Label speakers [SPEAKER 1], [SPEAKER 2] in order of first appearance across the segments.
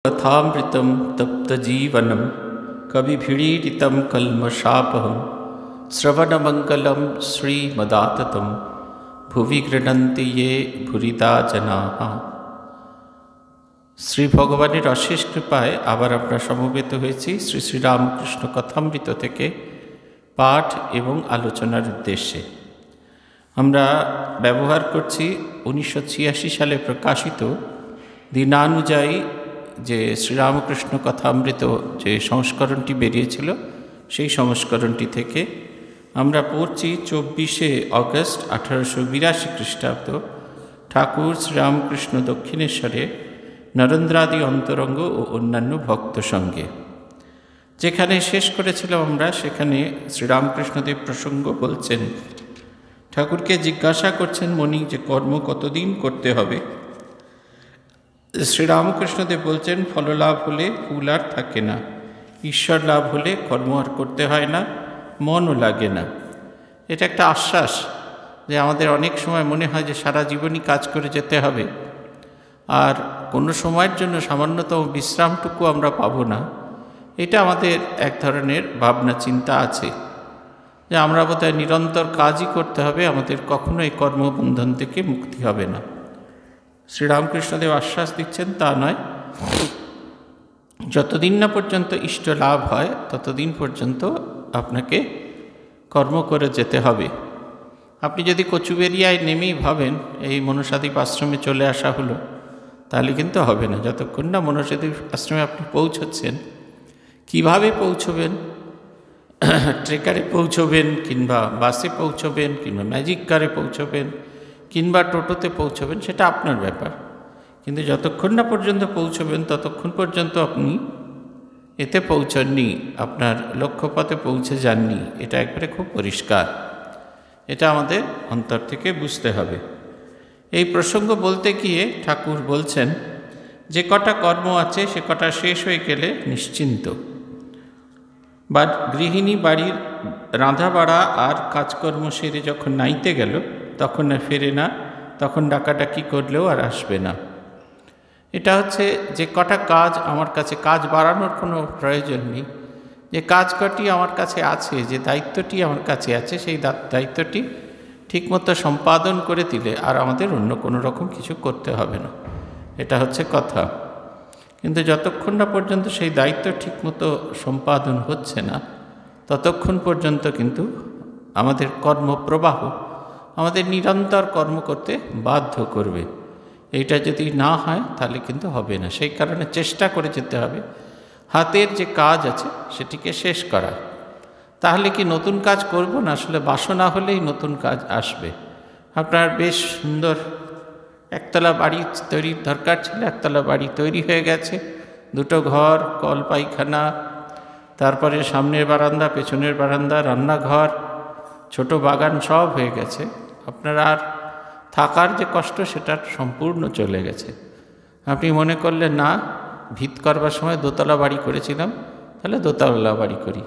[SPEAKER 1] कथामृतं तप्तजीवनं कविभिरीडितं कल्मषापहं श्रवणमङ्गलं श्रीमदाततं भुवि गृह्णन्ति ये भूरिदा जनाः। শ্রী ভগবানের অশেষ কৃপায় আবার আমরা সমবেত হয়েছি শ্রী শ্রী রামকৃষ্ণ কথামৃত থেকে পাঠ এবং আলোচনার উদ্দেশ্যে। আমরা ব্যবহার করছি 1986 সালে প্রকাশিত দিনানুযায়ী যে শ্রীরামকৃষ্ণ কথামৃত যে সংস্করণটি বেরিয়েছিল সেই সংস্করণটি থেকে আমরা পড়ছি 24শে অগস্ট 1882 খ্রিস্টাব্দ ঠাকুর শ্রীরামকৃষ্ণ দক্ষিণেশ্বরে নরেন্দ্রাদি অন্তরঙ্গ ও অন্যান্য ভক্ত সঙ্গে। যেখানে শেষ করেছিলাম আমরা, সেখানে শ্রীরামকৃষ্ণদেব প্রসঙ্গ বলছেন, ঠাকুরকে জিজ্ঞাসা করছেন মণি যে কর্ম কতদিন করতে হবে। শ্রীরামকৃষ্ণদেব বলছেন, ফললাভ হলে ফুল আর থাকে না, ঈশ্বর লাভ হলে কর্ম আর করতে হয় না, মনও লাগে না। এটা একটা আশ্বাস যে আমাদের অনেক সময় মনে হয় যে সারা জীবনই কাজ করে যেতে হবে, আর কোনো সময়ের জন্য সামান্যতম বিশ্রামটুকু আমরা পাবো না। এটা আমাদের এক ধরনের ভাবনা চিন্তা আছে যে আমরা বোধহয় নিরন্তর কাজই করতে হবে, আমাদের কখনো এই কর্মবন্ধন থেকে মুক্তি হবে না। শ্রীরামকৃষ্ণদেব আশ্বাস দিচ্ছেন তা নয়, যতদিন না পর্যন্ত ইষ্ট লাভ হয় ততদিন পর্যন্ত আপনাকে কর্ম করে যেতে হবে। আপনি যদি কচুবেরিয়ায় নেমেই ভাবেন এই মনসাদ্বীপ আশ্রমে চলে আসা হলো, তাহলে কিন্তু হবে না। যতক্ষণ না মনসাদ্বীপ আশ্রমে আপনি পৌঁছচ্ছেন, কিভাবে পৌঁছবেন, ট্রেকারে পৌঁছবেন কিংবা বাসে পৌঁছবেন কিংবা ম্যাজিক কারে পৌঁছবেন কিংবা টোটোতে পৌঁছবেন, সেটা আপনার ব্যাপার। কিন্তু যতক্ষণ না পর্যন্ত পৌঁছবেন ততক্ষণ পর্যন্ত আপনি এতে পৌঁছননি, আপনার লক্ষ্যপথে পৌঁছে যাননি। এটা একবারে খুব পরিষ্কার, এটা আমাদের অন্তর থেকে বুঝতে হবে। এই প্রসঙ্গ বলতে গিয়ে ঠাকুর বলছেন, যে কটা কর্ম আছে সে কটা শেষ হয়ে গেলে নিশ্চিন্ত। বা গৃহিণী বাড়ির রাঁধা বাড়া আর কাজকর্ম সেরে যখন নাইতে গেল তখন আর ফেরে না, তখন ডাকাডাকি করলেও আর আসবে না। এটা হচ্ছে যে কটা কাজ আমার কাছে, কাজ বাড়ানোর কোনো প্রয়োজন নেই। যে কাজ কটি আমার কাছে আছে, যে দায়িত্বটি আমার কাছে আছে, সেই দায়িত্বটি ঠিকমতো সম্পাদন করে দিলে আর আমাদের অন্য কোনো রকম কিছু করতে হবে না। এটা হচ্ছে কথা। কিন্তু যতক্ষণ না পর্যন্ত সেই দায়িত্ব ঠিকমতো সম্পাদন হচ্ছে না, ততক্ষণ পর্যন্ত কিন্তু আমাদের কর্মপ্রবাহ আমাদের নিরন্তর কর্ম করতে বাধ্য করবে। এইটা যদি না হয় তাহলে কিন্তু হবে না। সেই কারণে চেষ্টা করে যেতে হবে হাতের যে কাজ আছে সেটিকে শেষ করা। তাহলে কি নতুন কাজ করব না? আসলে বাসনা হলেই নতুন কাজ আসবে। আপনার বেশ সুন্দর একতলা বাড়ি তৈরির দরকার ছিল, একতলা বাড়ি তৈরি হয়ে গেছে, দুটো ঘর, কল পায়খানা, তারপরে সামনের বারান্দা, পেছনের বারান্দা, রান্নাঘর, ছোট বাগান সব হয়ে গেছে। আপনার আর থাকার যে কষ্ট সেটা সম্পূর্ণ চলে গেছে। আপনি মনে করলেন না, ভিত করবার সময় দোতলা বাড়ি করেছিলাম, তাহলে দোতলা বাড়ি করি।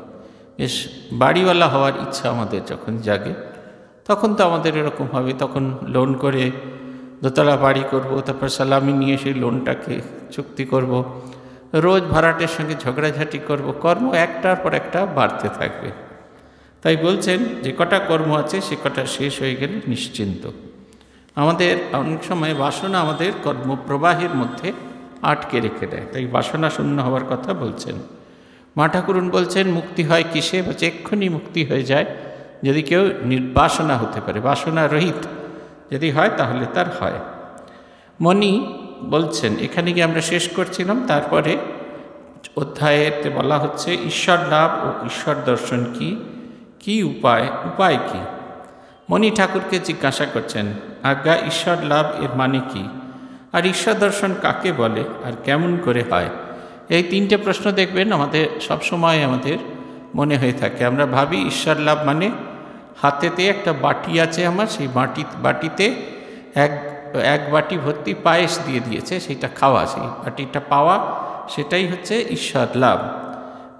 [SPEAKER 1] বেশ বাড়িওয়ালা হওয়ার ইচ্ছা আমাদের যখন জাগে, তখন তো আমাদের এরকম হবে, তখন লোন করে দোতলা বাড়ি করব, তারপর সালামি নিয়ে সেই লোনটাকে চুক্তি করব, রোজ ভাড়াটের সঙ্গে ঝগড়াঝাটি করব, কর্ম একটার পর একটা বাড়তে থাকবে। তাই বলছেন যে কটা কর্ম আছে সে কটা শেষ হয়ে গেলে নিশ্চিন্ত। আমাদের অনেক সময় বাসনা আমাদের কর্মপ্রবাহের মধ্যে আটকে রেখে দেয়, তাই বাসনা শূন্য হওয়ার কথা বলছেন। মা ঠাকুরুন বলছেন, মুক্তি হয় কিসে? বলছে এক্ষুনি মুক্তি হয়ে যায় যদি কেউ নির্বাসনা হতে পারে, বাসনা রহিত যদি হয় তাহলে তার হয়। মণি বলছেন, এখানে গিয়ে আমরা শেষ করছিলাম, তারপরে অধ্যায়েতে বলা হচ্ছে ঈশ্বর লাভ ও ঈশ্বর দর্শন কি, কি উপায় কি? মণি ঠাকুরকে জিজ্ঞাসা করছেন, আজ্ঞা ঈশ্বর লাভ এর মানে কি, আর ঈশ্বর দর্শন কাকে বলে, আর কেমন করে হয়? এই তিনটে প্রশ্ন দেখবেন আমাদের সবসময় আমাদের মনে হয়ে থাকে। আমরা ভাবি ঈশ্বর লাভ মানে হাতেতে একটা বাটি আছে আমার, সেই বাটিতে এক বাটি ভর্তি পায়েস দিয়ে দিয়েছে, সেইটা খাওয়া, সেই বাটিটা পাওয়া, সেটাই হচ্ছে ঈশ্বর লাভ।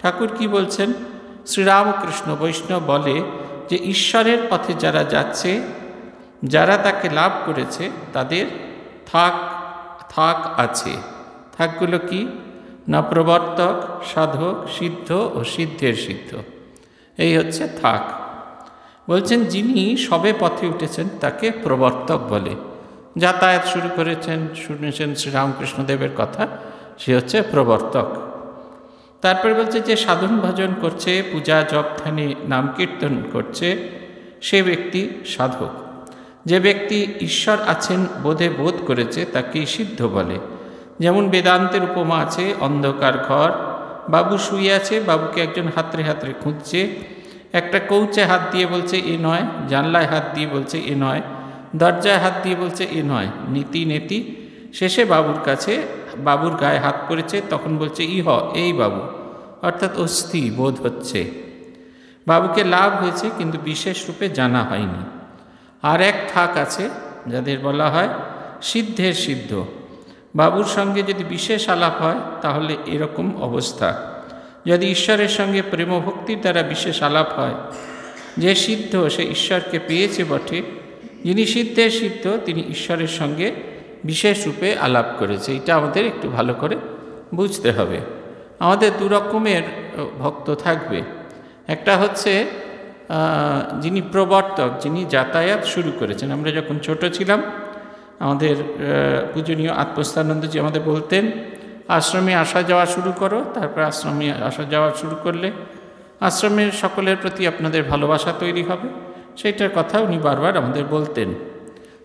[SPEAKER 1] ঠাকুর কি বলছেন? শ্রীরামকৃষ্ণ বৈষ্ণব বলে যে ঈশ্বরের পথে যারা যাচ্ছে, যারা তাকে লাভ করেছে, তাদের থাক আছে। থাকগুলো কি? না প্রবর্তক, সাধক, সিদ্ধ ও সিদ্ধের সিদ্ধ, এই হচ্ছে থাক। বলছেন যিনি সবে পথে উঠেছেন তাকে প্রবর্তক বলে। যাতায়াত শুরু করেছেন, শুনেছেন শ্রীরামকৃষ্ণদেবের কথা, সে হচ্ছে প্রবর্তক। তারপরে বলছে যে সাধন ভজন করছে, পূজা জপ ধ্যানে নাম কীর্তন করছে, সে ব্যক্তি সাধক। যে ব্যক্তি ঈশ্বর আছেন বোধ করেছে তাকেই সিদ্ধ বলে। যেমন বেদান্তের উপমা আছে, অন্ধকার ঘর, বাবু শুয়ে আছে, বাবুকে একজন হাতড়ে হাতড়ে খুঁজছে, একটা কৌচে হাত দিয়ে বলছে এ নয়, জানলায় হাত দিয়ে বলছে এ নয়, দরজায় হাত দিয়ে বলছে এ নয়, নীতি নেতি, শেষে বাবুর কাছে, বাবুর গায়ে হাত পড়েছে, তখন বলছে ইহ, এই বাবু, অর্থাৎ অস্থি বোধ হচ্ছে। বাবুকে লাভ হয়েছে কিন্তু বিশেষ রূপে জানা হয়নি। আর এক থাক আছে যাদের বলা হয় সিদ্ধের সিদ্ধ। বাবুর সঙ্গে যদি বিশেষ আলাপ হয় তাহলে এরকম অবস্থা। যদি ঈশ্বরের সঙ্গে প্রেমভক্তির দ্বারা বিশেষ আলাপ হয়, যে সিদ্ধ সে ঈশ্বরকে পেয়েছে বটে, যিনি সিদ্ধের সিদ্ধ তিনি ঈশ্বরের সঙ্গে বিশেষ রূপে আলাপ করেছে। এটা আমাদের একটু ভালো করে বুঝতে হবে। আমাদের দু রকমের ভক্ত থাকবে। একটা হচ্ছে যিনি প্রবর্তক, যিনি যাতায়াত শুরু করেছেন। আমরা যখন ছোট ছিলাম আমাদের পূজনীয় আত্মস্থানন্দজি আমাদের বলতেন, আশ্রমে আসা যাওয়া শুরু করো, তারপর আশ্রমে আসা যাওয়া শুরু করলে আশ্রমের সকলের প্রতি আপনাদের ভালোবাসা তৈরি হবে। সেইটার কথা উনি বারবার আমাদের বলতেন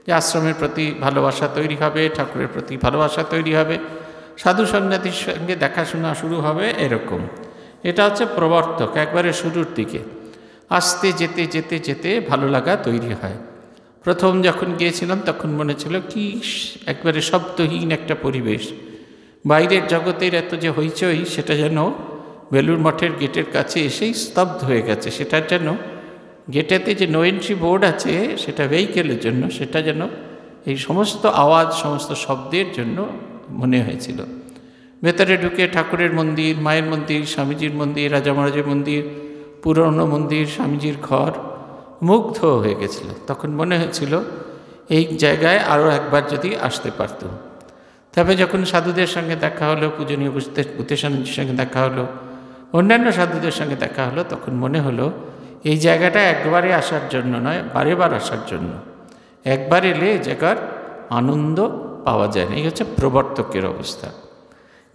[SPEAKER 1] যে আশ্রমের প্রতি ভালোবাসা তৈরি হবে, ঠাকুরের প্রতি ভালোবাসা তৈরি হবে, সাধু সন্ন্যাসীর সঙ্গে দেখাশোনা শুরু হবে, এরকম। এটা হচ্ছে প্রবর্তক, একবারে শুরুর দিকে। আস্তে যেতে যেতে যেতে ভালো লাগা তৈরি হয়। প্রথম যখন গিয়েছিলাম তখন মনে ছিল কি একবারে শব্দহীন একটা পরিবেশ, বাইরের জগতের এত যে হইচই সেটা যেন বেলুড় মঠের গেটের কাছে এসেই স্তব্ধ হয়ে গেছে। সেটার যেন গেটেতে যে নো এন্ট্রি বোর্ড আছে সেটা ভেহিকেলের জন্য, সেটা যেন এই সমস্ত আওয়াজ, সমস্ত শব্দের জন্য মনে হয়েছিল। ভেতরে ঢুকে ঠাকুরের মন্দির, মায়ের মন্দির, স্বামীজির মন্দির, রাজা মহারাজের মন্দির, পুরনো মন্দির, স্বামীজির ঘর, মুগ্ধ হয়ে গেছিল। তখন মনে হয়েছিল এই জায়গায় আরও একবার যদি আসতে পারত। তবে যখন সাধুদের সঙ্গে দেখা হলো, পূজনীয় ভূতেশানন্দজির সঙ্গে দেখা হলো, অন্যান্য সাধুদের সঙ্গে দেখা হলো, তখন মনে হলো এই জায়গাটা একবারে আসার জন্য নয়, বারে বার আসার জন্য। একবার এলে এই জায়গার আনন্দ পাওয়া যায় না। এই হচ্ছে প্রবর্তকের অবস্থা।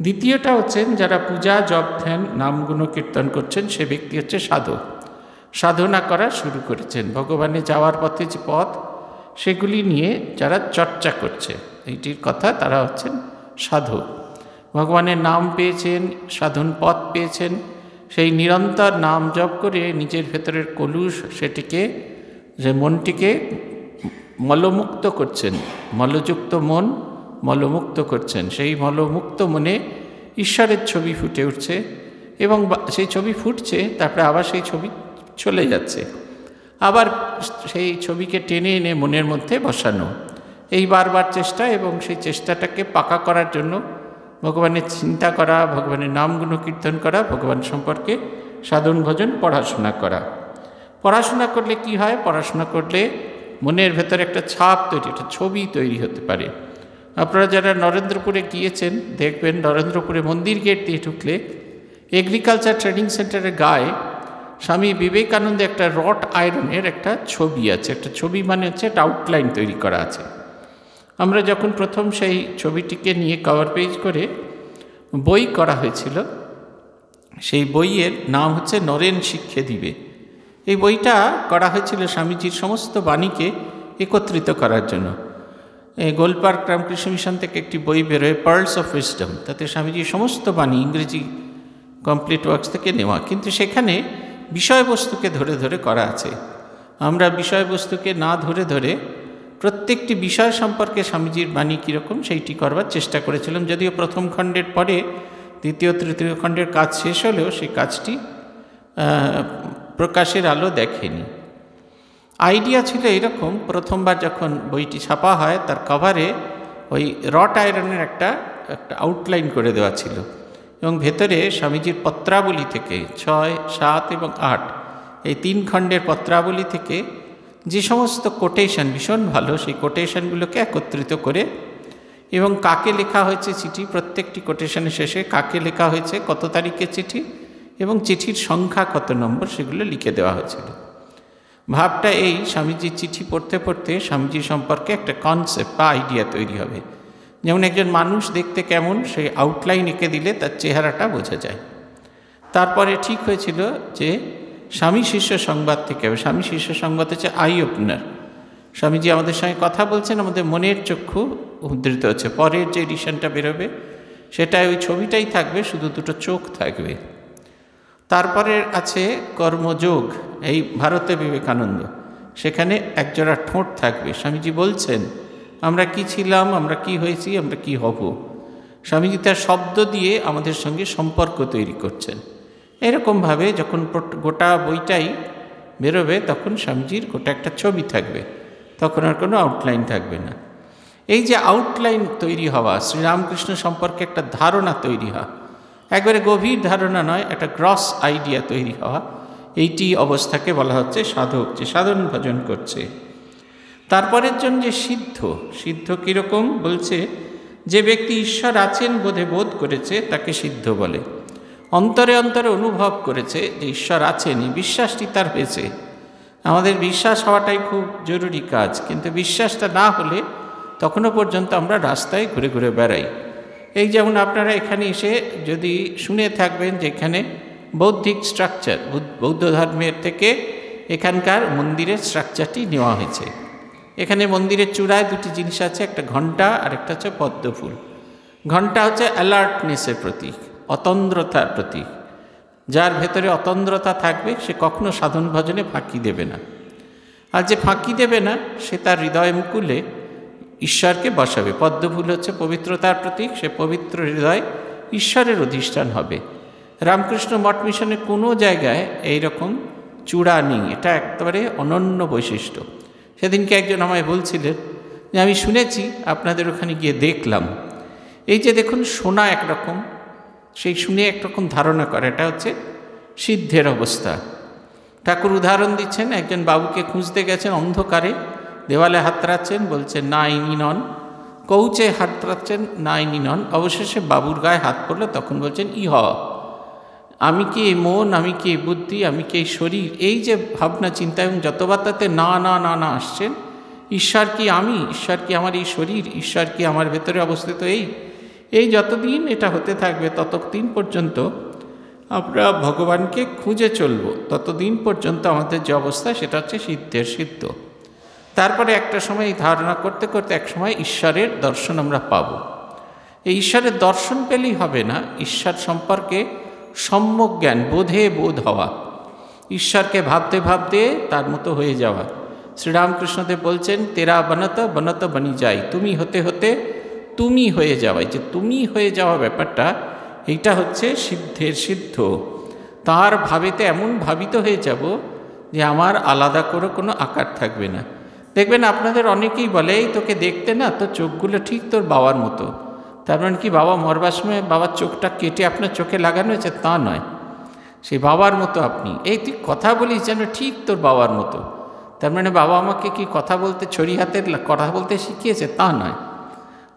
[SPEAKER 1] দ্বিতীয়টা হচ্ছেন যারা পূজা জপ ধ্যান নাম গুণ কীর্তন করছেন, সে ব্যক্তি হচ্ছে সাধক। সাধনা করা শুরু করেছেন, ভগবানে যাওয়ার পথে যে পথ সেগুলি নিয়ে যারা চর্চা করছে, এইটির কথা তারা হচ্ছেন সাধক। ভগবানের নাম পেয়েছেন, সাধন পথ পেয়েছেন, সেই নিরন্তর নাম জপ করে নিজের ভেতরের কলুষ সেটিকে, যে মনটিকে মলমুক্ত করছেন, মলযুক্ত মন মলমুক্ত করছেন। সেই মলমুক্ত মনে ঈশ্বরের ছবি ফুটে উঠছে এবং সেই ছবি ফুটছে, তারপরে আবার সেই ছবি চলে যাচ্ছে, আবার সেই ছবিকে টেনে এনে মনের মধ্যে বসানো, এই বারবার চেষ্টা। এবং সেই চেষ্টাটাকে পাকা করার জন্য ভগবানের চিন্তা করা, ভগবানের নামগুণ কীর্তন করা, ভগবান সম্পর্কে সাধন ভজন পড়াশোনা করা। পড়াশোনা করলে কি হয়? পড়াশোনা করলে মনের ভেতরে একটা ছাপ তৈরি, একটা ছবি তৈরি হতে পারে। আপনারা যারা নরেন্দ্রপুরে গিয়েছেন দেখবেন, নরেন্দ্রপুরে মন্দির গেট দিয়ে ঢুকলে এগ্রিকালচার ট্রেনিং সেন্টারের গায়ে স্বামী বিবেকানন্দে একটা রট আয়রনের একটা ছবি আছে। একটা ছবি মানে হচ্ছে একটা আউটলাইন তৈরি করা আছে। আমরা যখন প্রথম সেই ছবিটিকে নিয়ে কভার পেজ করে বই করা হয়েছিল, সেই বইয়ের নাম হচ্ছে নরেন শিক্ষে দিবে। এই বইটা করা হয়েছিল স্বামীজির সমস্ত বাণীকে একত্রিত করার জন্য। গোলপার্ক রামকৃষ্ণ মিশন থেকে একটি বই বেরোয়, পার্লস অফ উইজডম, তাতে স্বামীজির সমস্ত বাণী ইংরেজি কমপ্লিট ওয়ার্কস থেকে নেওয়া, কিন্তু সেখানে বিষয়বস্তুকে ধরে ধরে করা আছে। আমরা বিষয়বস্তুকে না ধরে ধরে প্রত্যেকটি বিষয় সম্পর্কে স্বামীজির বাণী কীরকম সেইটি করবার চেষ্টা করেছিলাম। যদিও প্রথম খণ্ডের পরে দ্বিতীয় তৃতীয় খণ্ডের কাজ শেষ হলেও সেই কাজটি প্রকাশের আলো দেখেনি। আইডিয়া ছিল এরকম, প্রথমবার যখন বইটি ছাপা হয় তার কভারে ওই রট আয়রনের একটা আউটলাইন করে দেওয়া ছিল এবং ভেতরে স্বামীজির পত্রাবলী থেকে 6, 7 এবং 8 এই 3 খণ্ডের পত্রাবলী থেকে যে সমস্ত কোটেশন ভীষণ ভালো, সেই কোটেশনগুলোকে একত্রিত করে এবং কাকে লেখা হয়েছে চিঠি, প্রত্যেকটি কোটেশনের শেষে কাকে লেখা হয়েছে, কত তারিখের চিঠি এবং চিঠির সংখ্যা কত নম্বর, সেগুলো লিখে দেওয়া হয়েছিল। ভাবটা এই, স্বামীজির চিঠি পড়তে পড়তে স্বামীজি সম্পর্কে একটা কনসেপ্ট বা আইডিয়া তৈরি হবে। যেমন একজন মানুষ দেখতে কেমন, সেই আউটলাইন এঁকে দিলে তার চেহারাটা বোঝা যায়। তারপরে ঠিক হয়েছিল যে স্বামী শিষ্য সংবাদ থেকে হবে। স্বামী শিষ্য সংবাদ হচ্ছে আই ওপেনার। স্বামীজি আমাদের সঙ্গে কথা বলছেন, আমাদের মনের চক্ষু উদ্ধৃত হচ্ছে। পরের যে এডিশনটা বেরোবে সেটাই ওই ছবিটাই থাকবে, শুধু দুটো চোখ থাকবে। তারপরে আছে কর্মযোগ, এই ভারতে বিবেকানন্দ, সেখানে একজোড়া ঠোঁট থাকবে। স্বামীজি বলছেন আমরা কি ছিলাম, আমরা কি হয়েছি, আমরা কি হব। স্বামীজি তার শব্দ দিয়ে আমাদের সঙ্গে সম্পর্ক তৈরি করছেন। এরকমভাবে যখন গোটা বইটাই বেরোবে তখন স্বামীজির গোটা একটা ছবি থাকবে, তখন আর কোনো আউটলাইন থাকবে না। এই যে আউটলাইন তৈরি হওয়া, শ্রীরামকৃষ্ণ সম্পর্কে একটা ধারণা তৈরি হওয়া, একবারে গভীর ধারণা নয়, একটা গ্রস আইডিয়া তৈরি হওয়া, এইটি অবস্থাকে বলা হচ্ছে সাধক, যে সাধন ভজন করছে। তারপরের জন যে সিদ্ধ, সিদ্ধ কীরকম বলছে, যে ব্যক্তি ঈশ্বর আছেন বোধ করেছে তাকে সিদ্ধ বলে। অন্তরে অন্তরে অনুভব করেছে যে ঈশ্বর আছেন, এই বিশ্বাসটি তার হয়েছে। আমাদের বিশ্বাস হওয়াটাই খুব জরুরি কাজ, কিন্তু বিশ্বাসটা না হলে তখনও পর্যন্ত আমরা রাস্তায় ঘুরে ঘুরে বেড়াই। এই যেমন আপনারা এখানে এসে যদি শুনে থাকবেন যে এখানে বৌদ্ধিক স্ট্রাকচার, বৌদ্ধ ধর্মের থেকে এখানকার মন্দিরের স্ট্রাকচারটি নেওয়া হয়েছে। এখানে মন্দিরের চূড়ায় দুটি জিনিস আছে, একটা ঘণ্টা আর একটা হচ্ছে পদ্মফুল। ঘণ্টা হচ্ছে অ্যালার্টনেসের প্রতীক, অতন্দ্রতার প্রতীক। যার ভেতরে অতন্দ্রতা থাকবে সে কখনো সাধন ভজনে ফাঁকি দেবে না, আর যে ফাঁকি দেবে না সে তার হৃদয় মুকুলে ঈশ্বরকে বসাবে। পদ্মফুল হচ্ছে পবিত্রতার প্রতীক, সে পবিত্র হৃদয় ঈশ্বরের অধিষ্ঠান হবে। রামকৃষ্ণ মঠ মিশনে কোনো জায়গায় এই রকম চূড়া নেই, এটা একেবারে অনন্য বৈশিষ্ট্য। সেদিনকে একজন আমায় বলছিলেন যে আমি শুনেছি, আপনাদের ওখানে গিয়ে দেখলাম, এই যে দেখুন সোনা একরকম, সেই শুনে একরকম ধারণা করে, এটা হচ্ছে সিদ্ধের অবস্থা। ঠাকুর উদাহরণ দিচ্ছেন, একজন বাবুকে খুঁজতে গেছেন অন্ধকারে, দেওয়ালে হাত রাখছেন, বলছেন না ইনি নন, কৌচে হাত রাখছেন, না ইনি নন, অবশেষে বাবুর গায়ে হাত পড়লো, তখন বলছেন ইহ, আমি কি এই মন, আমি কি এই বুদ্ধি, আমি কি এই শরীর, এই যে ভাবনা চিন্তা এবং যতবার তাতে না না না না আসছেন, ঈশ্বর কি আমি, ঈশ্বর কি আমার এই শরীর, ঈশ্বর কি আমার ভেতরে অবস্থিত, এই যতদিন এটা হতে থাকবে ততদিন পর্যন্ত আমরা ভগবানকে খুঁজে চলব, ততদিন পর্যন্ত আমাদের যে অবস্থা সেটা হচ্ছে সিদ্ধের সিদ্ধ। তারপরে একটা সময় এই ধারণা করতে করতে এক সময় ঈশ্বরের দর্শন আমরা পাব। এই ঈশ্বরের দর্শন পেলেই হবে না, ঈশ্বর সম্পর্কে সম্যক জ্ঞান, বোধে বোধ হওয়া, ঈশ্বরকে ভাবতে ভাবতে তার মতো হয়ে যাওয়া। শ্রীরামকৃষ্ণদেব বলছেন তেরা বনত বনত বনি যায়, তুমি হতে হতে তুমি হয়ে যাওয়া। যে তুমি হয়ে যাওয়া ব্যাপারটা, এইটা হচ্ছে সিদ্ধের সিদ্ধ। তার ভাবেতে এমন ভাবিত হয়ে যাব যে আমার আলাদা করে কোনো আকার থাকবে না। দেখবেন আপনাদের অনেকেই বলে এই তোকে দেখতে না, তোর চোখগুলো ঠিক তোর বাবার মতো। তার মানে কি বাবা মরবার সময় বাবার চোখটা কেটে আপনার চোখে লাগানো হয়েছে? তা নয়, সেই বাবার মতো আপনি। এই তুই কথা বলিস যেন ঠিক তোর বাবার মতো, তার মানে বাবা আমাকে কি কথা বলতে, ছড়ি হাতের কথা বলতে শিখিয়েছে? তা নয়।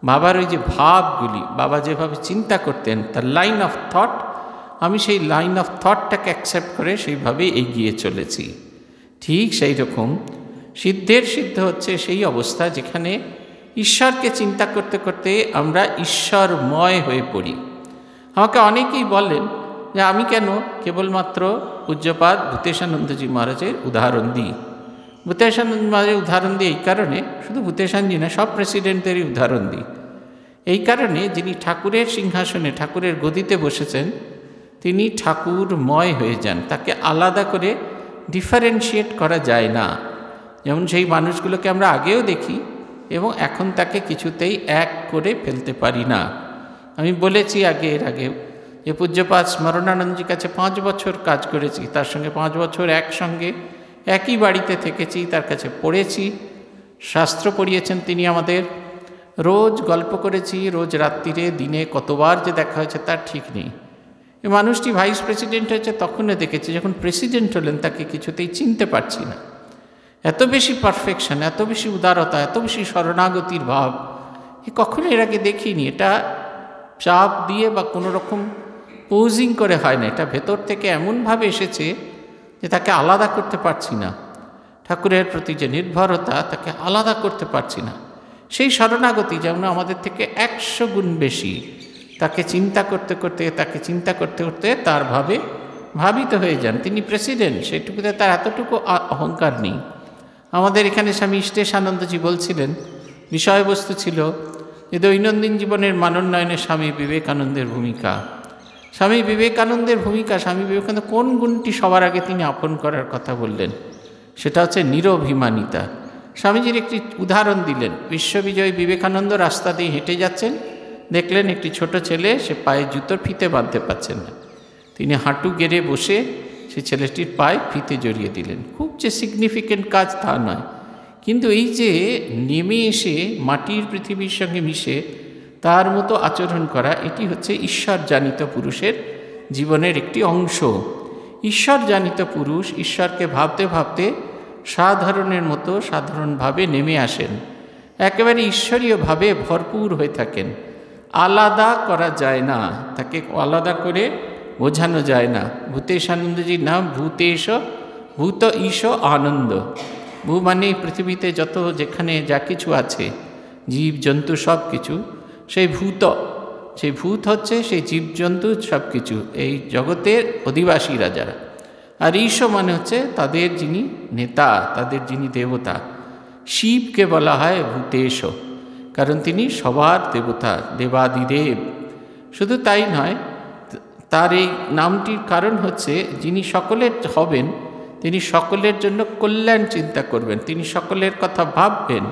[SPEAKER 1] বাবার ওই যে ভাবগুলি, বাবা যেভাবে চিন্তা করতেন, তার লাইন অফ থট, আমি সেই লাইন অফ থটটাকে অ্যাকসেপ্ট করে সেইভাবে এগিয়ে চলেছি। ঠিক সেই রকম সিদ্ধের সিদ্ধ হচ্ছে সেই অবস্থা যেখানে ঈশ্বরকে চিন্তা করতে করতে আমরা ঈশ্বরময় হয়ে পড়ি। আমাকে অনেকেই বলেন যে আমি কেন কেবলমাত্র পূজ্যপাদ ভূতেশানন্দজি মহারাজের উদাহরণ দিই। ভূতেশানন্দ মহারাজের উদাহরণ দিই এই কারণে, শুধু ভূতেশানজি না, সব প্রেসিডেন্টেরই উদাহরণ দিই এই কারণে, যিনি ঠাকুরের সিংহাসনে, ঠাকুরের গদিতে বসেছেন, তিনি ঠাকুরময় হয়ে যান, তাকে আলাদা করে ডিফারেন্সিয়েট করা যায় না। যেমন সেই মানুষগুলোকে আমরা আগেও দেখি এবং এখন তাকে কিছুতেই এক করে ফেলতে পারি না। আমি বলেছি এর আগেও যে পূজ্যপাদ স্মরণানন্দজির কাছে 5 বছর কাজ করেছি, তার সঙ্গে 5 বছর একসঙ্গে একই বাড়িতে থেকেছি, তার কাছে পড়েছি, শাস্ত্র পড়িয়েছেন তিনি আমাদের, রোজ গল্প করেছি, রোজ রাত্রিরে দিনে কতবার যে দেখা হয়েছে তার ঠিক নেই। এই মানুষটি ভাইস প্রেসিডেন্ট হয়েছে তখনও দেখেছি, যখন প্রেসিডেন্ট হলেন তাকে কিছুতেই চিনতে পারছি না। এত বেশি পারফেকশন, এত বেশি উদারতা, এত বেশি শরণাগতির ভাব, কখনো এর আগে দেখিনি। এটা চাপ দিয়ে বা কোনো রকম পোজিং করে হয় না, এটা ভেতর থেকে এমনভাবে এসেছে যে তাকে আলাদা করতে পারছি না। ঠাকুরের প্রতি যে নির্ভরতা, তাকে আলাদা করতে পারছি না। সেই শরণাগতি যেমন আমাদের থেকে 100 গুণ বেশি, তাকে চিন্তা করতে করতে তার ভাবিত হয়ে যান। তিনি প্রেসিডেন্ট, সেটুকুতে তার এতটুকু অহংকার নেই। আমাদের এখানে স্বামী ইষ্টেশানন্দজি বলছিলেন, বিষয়বস্তু ছিল যে দৈনন্দিন জীবনের মানোন্নয়নে স্বামী বিবেকানন্দের ভূমিকা। স্বামী বিবেকানন্দের ভূমিকা, স্বামী বিবেকানন্দ কোন গুণটি সবার আগে তিনি আপন করার কথা বললেন, সেটা হচ্ছে নিরভিমানিতা। স্বামীজির একটি উদাহরণ দিলেন। বিশ্ববিজয়ী বিবেকানন্দ রাস্তা দিয়ে হেঁটে যাচ্ছেন, দেখলেন একটি ছোট ছেলে, সে পায়ে জুতোর ফিতে বাঁধতে পারছেন না। তিনি হাঁটু গেড়ে বসে সে ছেলেটির পায়ে ফিতে জড়িয়ে দিলেন। খুব যে সিগনিফিক্যান্ট কাজ তা নয়, কিন্তু এই যে নেমে এসে মাটির পৃথিবীর সঙ্গে মিশে তার মতো আচরণ করা, এটি হচ্ছে ঈশ্বর জানিত পুরুষের জীবনের একটি অংশ। ঈশ্বর জানিত পুরুষ ঈশ্বরকে ভাবতে ভাবতে সাধারণের মতো সাধারণভাবে নেমে আসেন, একেবারে ঈশ্বরীয়ভাবে ভরপুর হয়ে থাকেন। আলাদা করা যায় না, তাকে আলাদা করে বোঝানো যায় না। ভূতেশানন্দজির নাম ভূত ঈশ আনন্দ। ভূ মানে পৃথিবীতে যত যেখানে যা কিছু আছে, জীব জন্তু সব কিছু, সেই ভূত হচ্ছে সেই জীবজন্তু সব কিছু, এই জগতের অধিবাসীরা যারা। আর ঈশ মানে হচ্ছে তাদের যিনি নেতা, তাদের যিনি দেবতা। শিবকে বলা হয় ভূতেশ, কারণ তিনি সবার দেবতা, দেবাদিদেব। শুধু তাই নয়, তার এই নামটির কারণ হচ্ছে যিনি সকলের হবেন, তিনি সকলের জন্য কল্যাণ চিন্তা করবেন, তিনি সকলের কথা ভাববেন,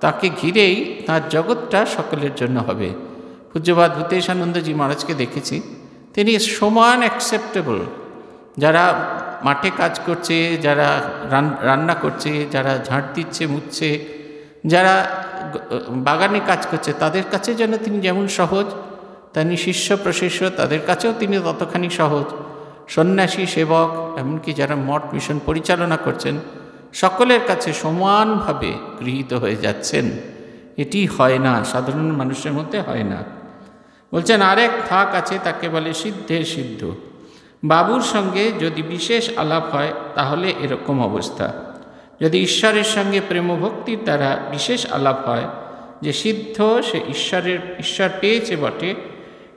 [SPEAKER 1] তাকে ঘিরেই তার জগৎটা সকলের জন্য হবে। পূজ্যপাদ ভূতেশানন্দজি মহারাজকে দেখেছি, তিনি সমান অ্যাকসেপ্টেবল। যারা মাঠে কাজ করছে, যারা রান্না করছে, যারা ঝাঁট দিচ্ছে মুছছে, যারা বাগানে কাজ করছে, তাদের কাছে যেন তিনি যেমন সহজ, তেমনি শিষ্য প্রশিষ্য তাদের কাছেও তিনি ততখানি সহজ। সন্ন্যাসী সেবক, এমনকি যারা মঠ মিশন পরিচালনা করছেন, সকলের কাছে সমানভাবে গৃহীত হয়ে যাচ্ছেন। এটি হয় না, সাধারণ মানুষের মধ্যে হয় না। বলছেন আরেক থাক আছে, তাকে বলে সিদ্ধের সিদ্ধ। বাবুর সঙ্গে যদি বিশেষ আলাপ হয় তাহলে এরকম অবস্থা। যদি ঈশ্বরের সঙ্গে প্রেম ভক্তির দ্বারা বিশেষ আলাপ হয়, যে সিদ্ধ সে ঈশ্বর পেয়েছে বটে,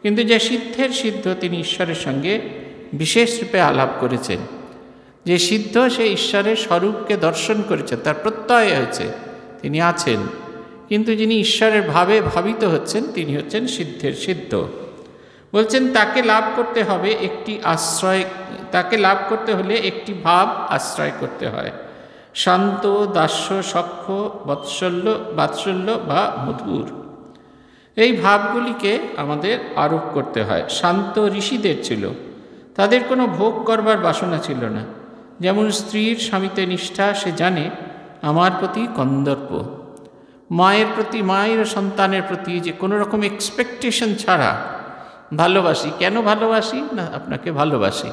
[SPEAKER 1] কিন্তু যে সিদ্ধের সিদ্ধ তিনি ঈশ্বরের সঙ্গে বিশেষ রূপে আলাপ করেছেন। যে সিদ্ধ সে ঈশ্বরের স্বরূপকে দর্শন করেছে, তার প্রত্যয় হয়েছে, তিনি আছেন। কিন্তু যিনি ঈশ্বরের ভাবে ভাবিত হচ্ছেন, তিনি হচ্ছেন সিদ্ধের সিদ্ধ। বলছেন তাকে লাভ করতে হবে একটি আশ্রয়, তাকে লাভ করতে হলে একটি ভাব আশ্রয় করতে হয়। শান্ত, দাস্য, সখ্য, বাৎসল্য বা মধুর, এই ভাবগুলিকে আমাদের আরোপ করতে হয়। শান্ত ঋষিদের ছিল, তাদের কোনো ভোগ করবার বাসনা ছিল না। যেমন স্ত্রীর স্বামীতে নিষ্ঠা, সে জানে আমার প্রতি কন্দর্প। মায়ের প্রতি, মায়ের সন্তানের প্রতি যে কোনো রকম এক্সপেকটেশন ছাড়া ভালোবাসি। কেন ভালোবাসি না, আপনাকে ভালোবাসি।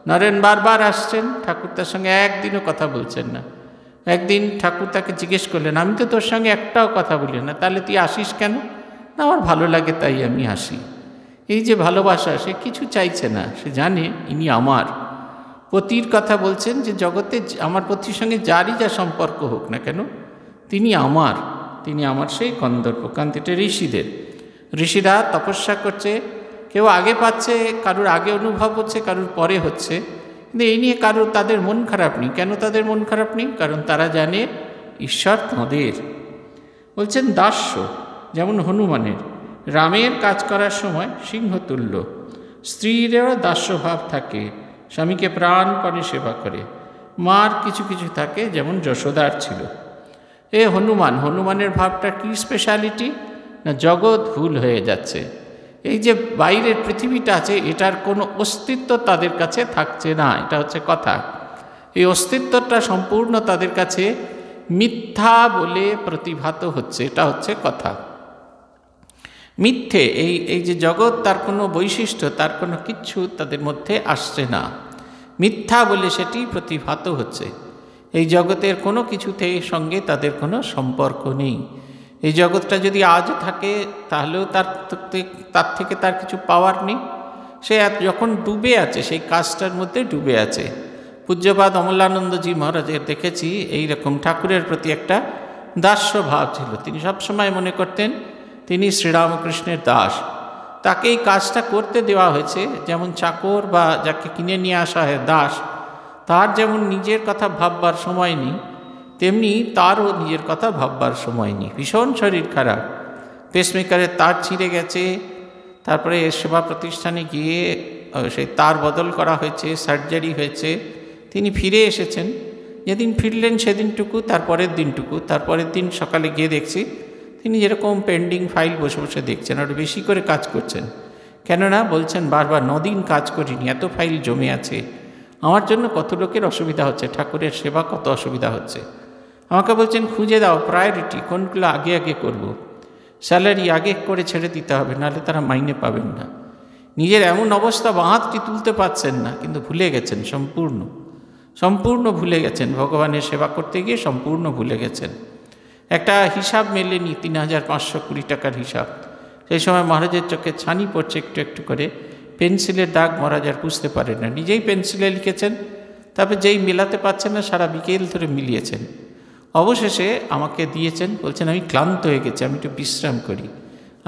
[SPEAKER 1] নরেন বারবার আসছেন, ঠাকুর তার সঙ্গে একদিনও কথা বলছেন না। একদিন ঠাকুর তাকে জিজ্ঞেস করলেন, আমি তো তোর সঙ্গে একটাও কথা বলি না, তাহলে তুই আসিস কেন? না, আমার ভালো লাগে তাই আমি আসি। এই যে ভালোবাসা, সে কিছু চাইছে না, সে জানে ইনি আমার। পতির কথা বলছেন যে জগতে আমার পতির সঙ্গে যারই যা সম্পর্ক হোক না কেন, তিনি আমার সেই কন্দর্প। কান্তিটা ঋষিদের, ঋষিরা তপস্যা করছে, কেউ আগে পাচ্ছে, কারুর আগে অনুভব হচ্ছে, কারুর পরে হচ্ছে, কিন্তু এই নিয়ে কারুর তাদের মন খারাপ নেই। কেন তাদের মন খারাপ নেই? কারণ তারা জানে ঈশ্বর তাঁদের। বলছেন দাস্য, যেমন হনুমানের, রামের কাজ করার সময় সিংহতুল্য। স্ত্রীরও দাস্যভাব থাকে, স্বামীকে প্রাণপণে সেবা করে। মার কিছু কিছু থাকে, যেমন যশোদার ছিল। হনুমানের ভাবটা কি স্পেশালিটি না, জগৎ ভুল হয়ে যাচ্ছে। এই যে বাইরের পৃথিবীটা আছে, এটার কোনো অস্তিত্ব তাদের কাছে থাকছে না, এটা হচ্ছে কথা। এই অস্তিত্বটা সম্পূর্ণ তাদের কাছে মিথ্যা বলে প্রতিভাত হচ্ছে, এটা হচ্ছে কথা। মিথ্যে, এই যে জগৎ, তার কোনো বৈশিষ্ট্য, তার কোনো কিচ্ছু তাদের মধ্যে আসছে না, মিথ্যা বলে সেটি প্রতিভাত হচ্ছে। এই জগতের কোনো কিছুতে সঙ্গে তাদের কোনো সম্পর্ক নেই। এই জগৎটা যদি আজ থাকে তাহলেও তার থেকে তার কিছু পাওয়ার নেই। সে যখন ডুবে আছে সেই কাজটার মধ্যে ডুবে আছে। পূজ্যপাদ অমলানন্দজি মহারাজের দেখেছি এইরকম ঠাকুরের প্রতি একটা দাস্য ভাব ছিল। তিনি সবসময় মনে করতেন তিনি শ্রীরামকৃষ্ণের দাস, তাকে এই কাজটা করতে দেওয়া হয়েছে। যেমন চাকর বা যাকে কিনে নিয়ে আসা হয় দাস, তার যেমন নিজের কথা ভাববার সময় নেই, তেমনি তারও নিজের কথা ভাববার সময় নেই। ভীষণ শরীর খারাপ, পেসমেকারের তার ছিঁড়ে গেছে, তারপরে সেবা প্রতিষ্ঠানে গিয়ে সেই তার বদল করা হয়েছে, সার্জারি হয়েছে, তিনি ফিরে এসেছেন। যেদিন ফিরলেন সেদিনটুকু, তারপরের দিন সকালে গিয়ে দেখছি তিনি যেরকম পেন্ডিং ফাইল বসে বসে দেখছেন, আরও বেশি করে কাজ করছেন। কেননা বলছেন বারবার 9 দিন কাজ করিনি, এত ফাইল জমে আছে, আমার জন্য কত লোকের অসুবিধা হচ্ছে, ঠাকুরের সেবা কত অসুবিধা হচ্ছে। আমাকে বলছেন খুঁজে দাও প্রায়োরিটি কোনগুলো আগে আগে করব, স্যালারি আগে করে ছেড়ে দিতে হবে, নাহলে তারা মাইনে পাবেন না। নিজের এমন অবস্থা, বাঁধটি তুলতে পারছেন না, কিন্তু ভুলে গেছেন সম্পূর্ণ ভুলে গেছেন, ভগবানের সেবা করতে গিয়ে সম্পূর্ণ ভুলে গেছেন। একটা হিসাব মেলেনি, 3520 টাকার হিসাব। সেই সময় মহারাজের চোখে ছানি পড়ছে একটু একটু করে, পেন্সিলের দাগ মহারাজ আর বুঝতে পারেন না, নিজেই পেন্সিলে লিখেছেন, তারপর যেই মেলাতে পারছেন না সারা বিকেল ধরে মিলিয়েছেন। অবশেষে আমাকে দিয়েছেন, বলছেন আমি ক্লান্ত হয়ে গেছি, আমি একটু বিশ্রাম করি।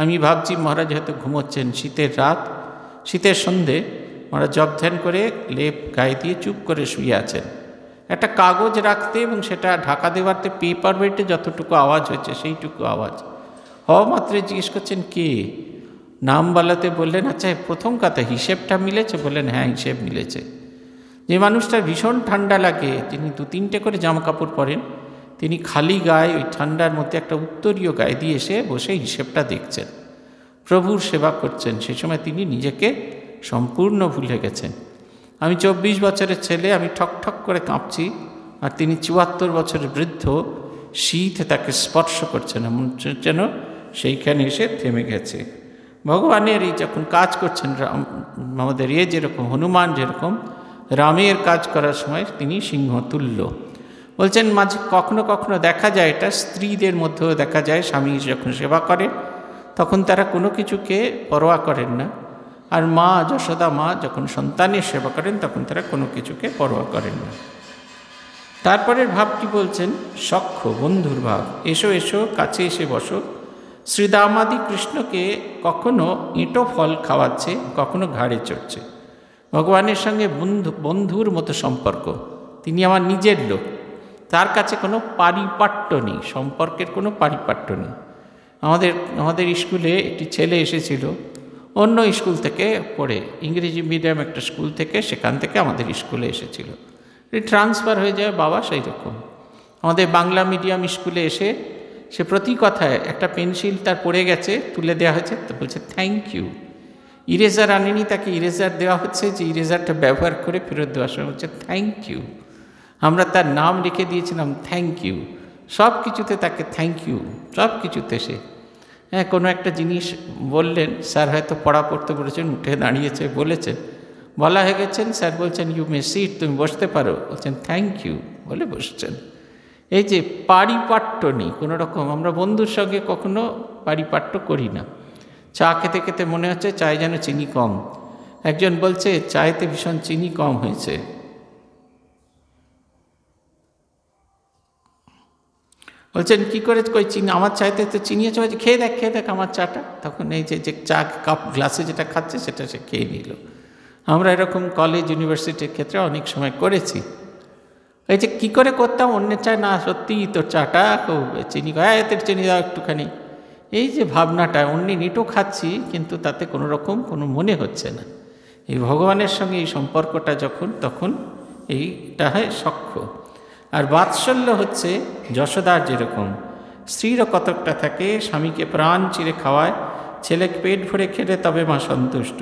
[SPEAKER 1] আমি ভাবছি মহারাজ হয়তো ঘুমোচ্ছেন, শীতের রাত, শীতের সন্ধে, মহারাজ জপ ধ্যান করে লেপ গায়ে দিয়ে চুপ করে শুয়ে আছেন। একটা কাগজ রাখতে এবং সেটা ঢাকা দেওয়াতে পেপার ওয়েটে যতটুকু আওয়াজ হয়েছে সেইটুকু আওয়াজ হওয়া মাত্রই জিজ্ঞেস করছেন কে, নাম বলাতে বললেন আচ্ছা প্রথম কথা হিসেবটা মিলেছে? বললেন হ্যাঁ হিসেব মিলেছে। যে মানুষটার ভীষণ ঠান্ডা লাগে, তিনি 2-3টে করে জামা কাপড় পরেন, তিনি খালি গায়ে ওই ঠান্ডার মধ্যে একটা উত্তরীয় গায়ে দিয়ে এসে বসে হিসেবটা দেখছেন, প্রভুর সেবা করছেন। সেই সময় তিনি নিজেকে সম্পূর্ণ ভুলে গেছেন। আমি 24 বছরের ছেলে, আমি ঠক ঠক করে কাঁপছি, আর তিনি 74 বছরের বৃদ্ধ, শীত তাকে স্পর্শ করছে না, যেন সেইখানে এসে থেমে গেছে। ভগবানের এই যখন কাজ করছেন, আমাদের যেরকম হনুমান যেরকম রামের কাজ করার সময় তিনি সিংহতুল্য। বলছেন মাঝে কখনো কখনো দেখা যায়, এটা স্ত্রীদের মধ্যেও দেখা যায়, স্বামী যখন সেবা করে তখন তারা কোনো কিছুকে পরোয়া করেন না, আর মা যশোদা মা যখন সন্তানের সেবা করেন তখন তারা কোনো কিছুকে পরোয়া করেন না। তারপরের ভাবটি বলছেন সখ্য, বন্ধুর ভাব, এসো এসো কাছে এসে বসো। শ্রীদামাদি কৃষ্ণকে কখনো এঁটো ফল খাওয়াচ্ছে, কখনো ঘাড়ে চড়ছে। ভগবানের সঙ্গে বন্ধুর মতো সম্পর্ক, তিনি আমার নিজের লোক, তার কাছে কোনো পারিপাট্য নেই, সম্পর্কের কোনো পারিপাট্য নেই। আমাদের স্কুলে একটি ছেলে এসেছিল অন্য স্কুল থেকে পড়ে, ইংরেজি মিডিয়াম একটা স্কুল থেকে, সেখান থেকে আমাদের স্কুলে এসেছিল। ট্রান্সফার হয়ে যায় বাবা, সেই রকম আমাদের বাংলা মিডিয়াম স্কুলে এসে সে প্রতি কথায় একটা পেন্সিল তার পড়ে গেছে, তুলে দেওয়া হয়েছে, তো বলছে থ্যাংক ইউ। ইরেজার আনেনি, তাকে ইরেজার দেওয়া হচ্ছে, যে ইরেজারটা ব্যবহার করে ফেরত দেওয়ার সময় হচ্ছে থ্যাংক ইউ। আমরা তার নাম লিখে দিয়েছিলাম থ্যাংক ইউ, সব কিছুতে তাকে থ্যাংক ইউ, সব কিছুতে। সে কোনো একটা জিনিস বললেন, স্যার হয়তো পড়া পড়তে বলেছেন, উঠে দাঁড়িয়েছে, বলেছেন, বলা হয়ে গেছেন, স্যার বলছেন ইউ মে সিট, তুমি বসতে পারো, বলছেন থ্যাংক ইউ বলে বসছেন। এই যে পারিপাট্য নেই কোনো রকম, আমরা বন্ধুর সঙ্গে কখনো পারিপাট্য করি না। চা খেতে খেতে মনে হচ্ছে চায়ে যেন চিনি কম, একজন বলছে চায়েতে ভীষণ চিনি কম হয়েছে। বলছেন কী করে, কই চিনি, আমার চাইতে তো চিনি আছে, বলছে খেয়ে দেখ আমার চাটা। তখন এই যে চা কাপ গ্লাসে যেটা খাচ্ছে সেটা সে খেয়ে নিল। আমরা এরকম কলেজ ইউনিভার্সিটির ক্ষেত্রে অনেক সময় করেছি। এই যে কী করে করতাম, অন্যের চায় না সত্যিই তোর চাটা খুব চিনি, এতে চিনি দাও একটুখানি, এই যে ভাবনাটা, অন্য নিটো খাচ্ছি কিন্তু তাতে কোনো রকম কোনো মনে হচ্ছে না। এই ভগবানের সঙ্গে এই সম্পর্কটা যখন, তখন এইটা হয় সখ্য। আর বাৎসল্য হচ্ছে যশোদার যেরকম, স্ত্রীরও কতকটা থাকে, স্বামীকে প্রাণ চিরে খাওয়ায়, ছেলেকে পেট ভরে খেলে তবে মা সন্তুষ্ট।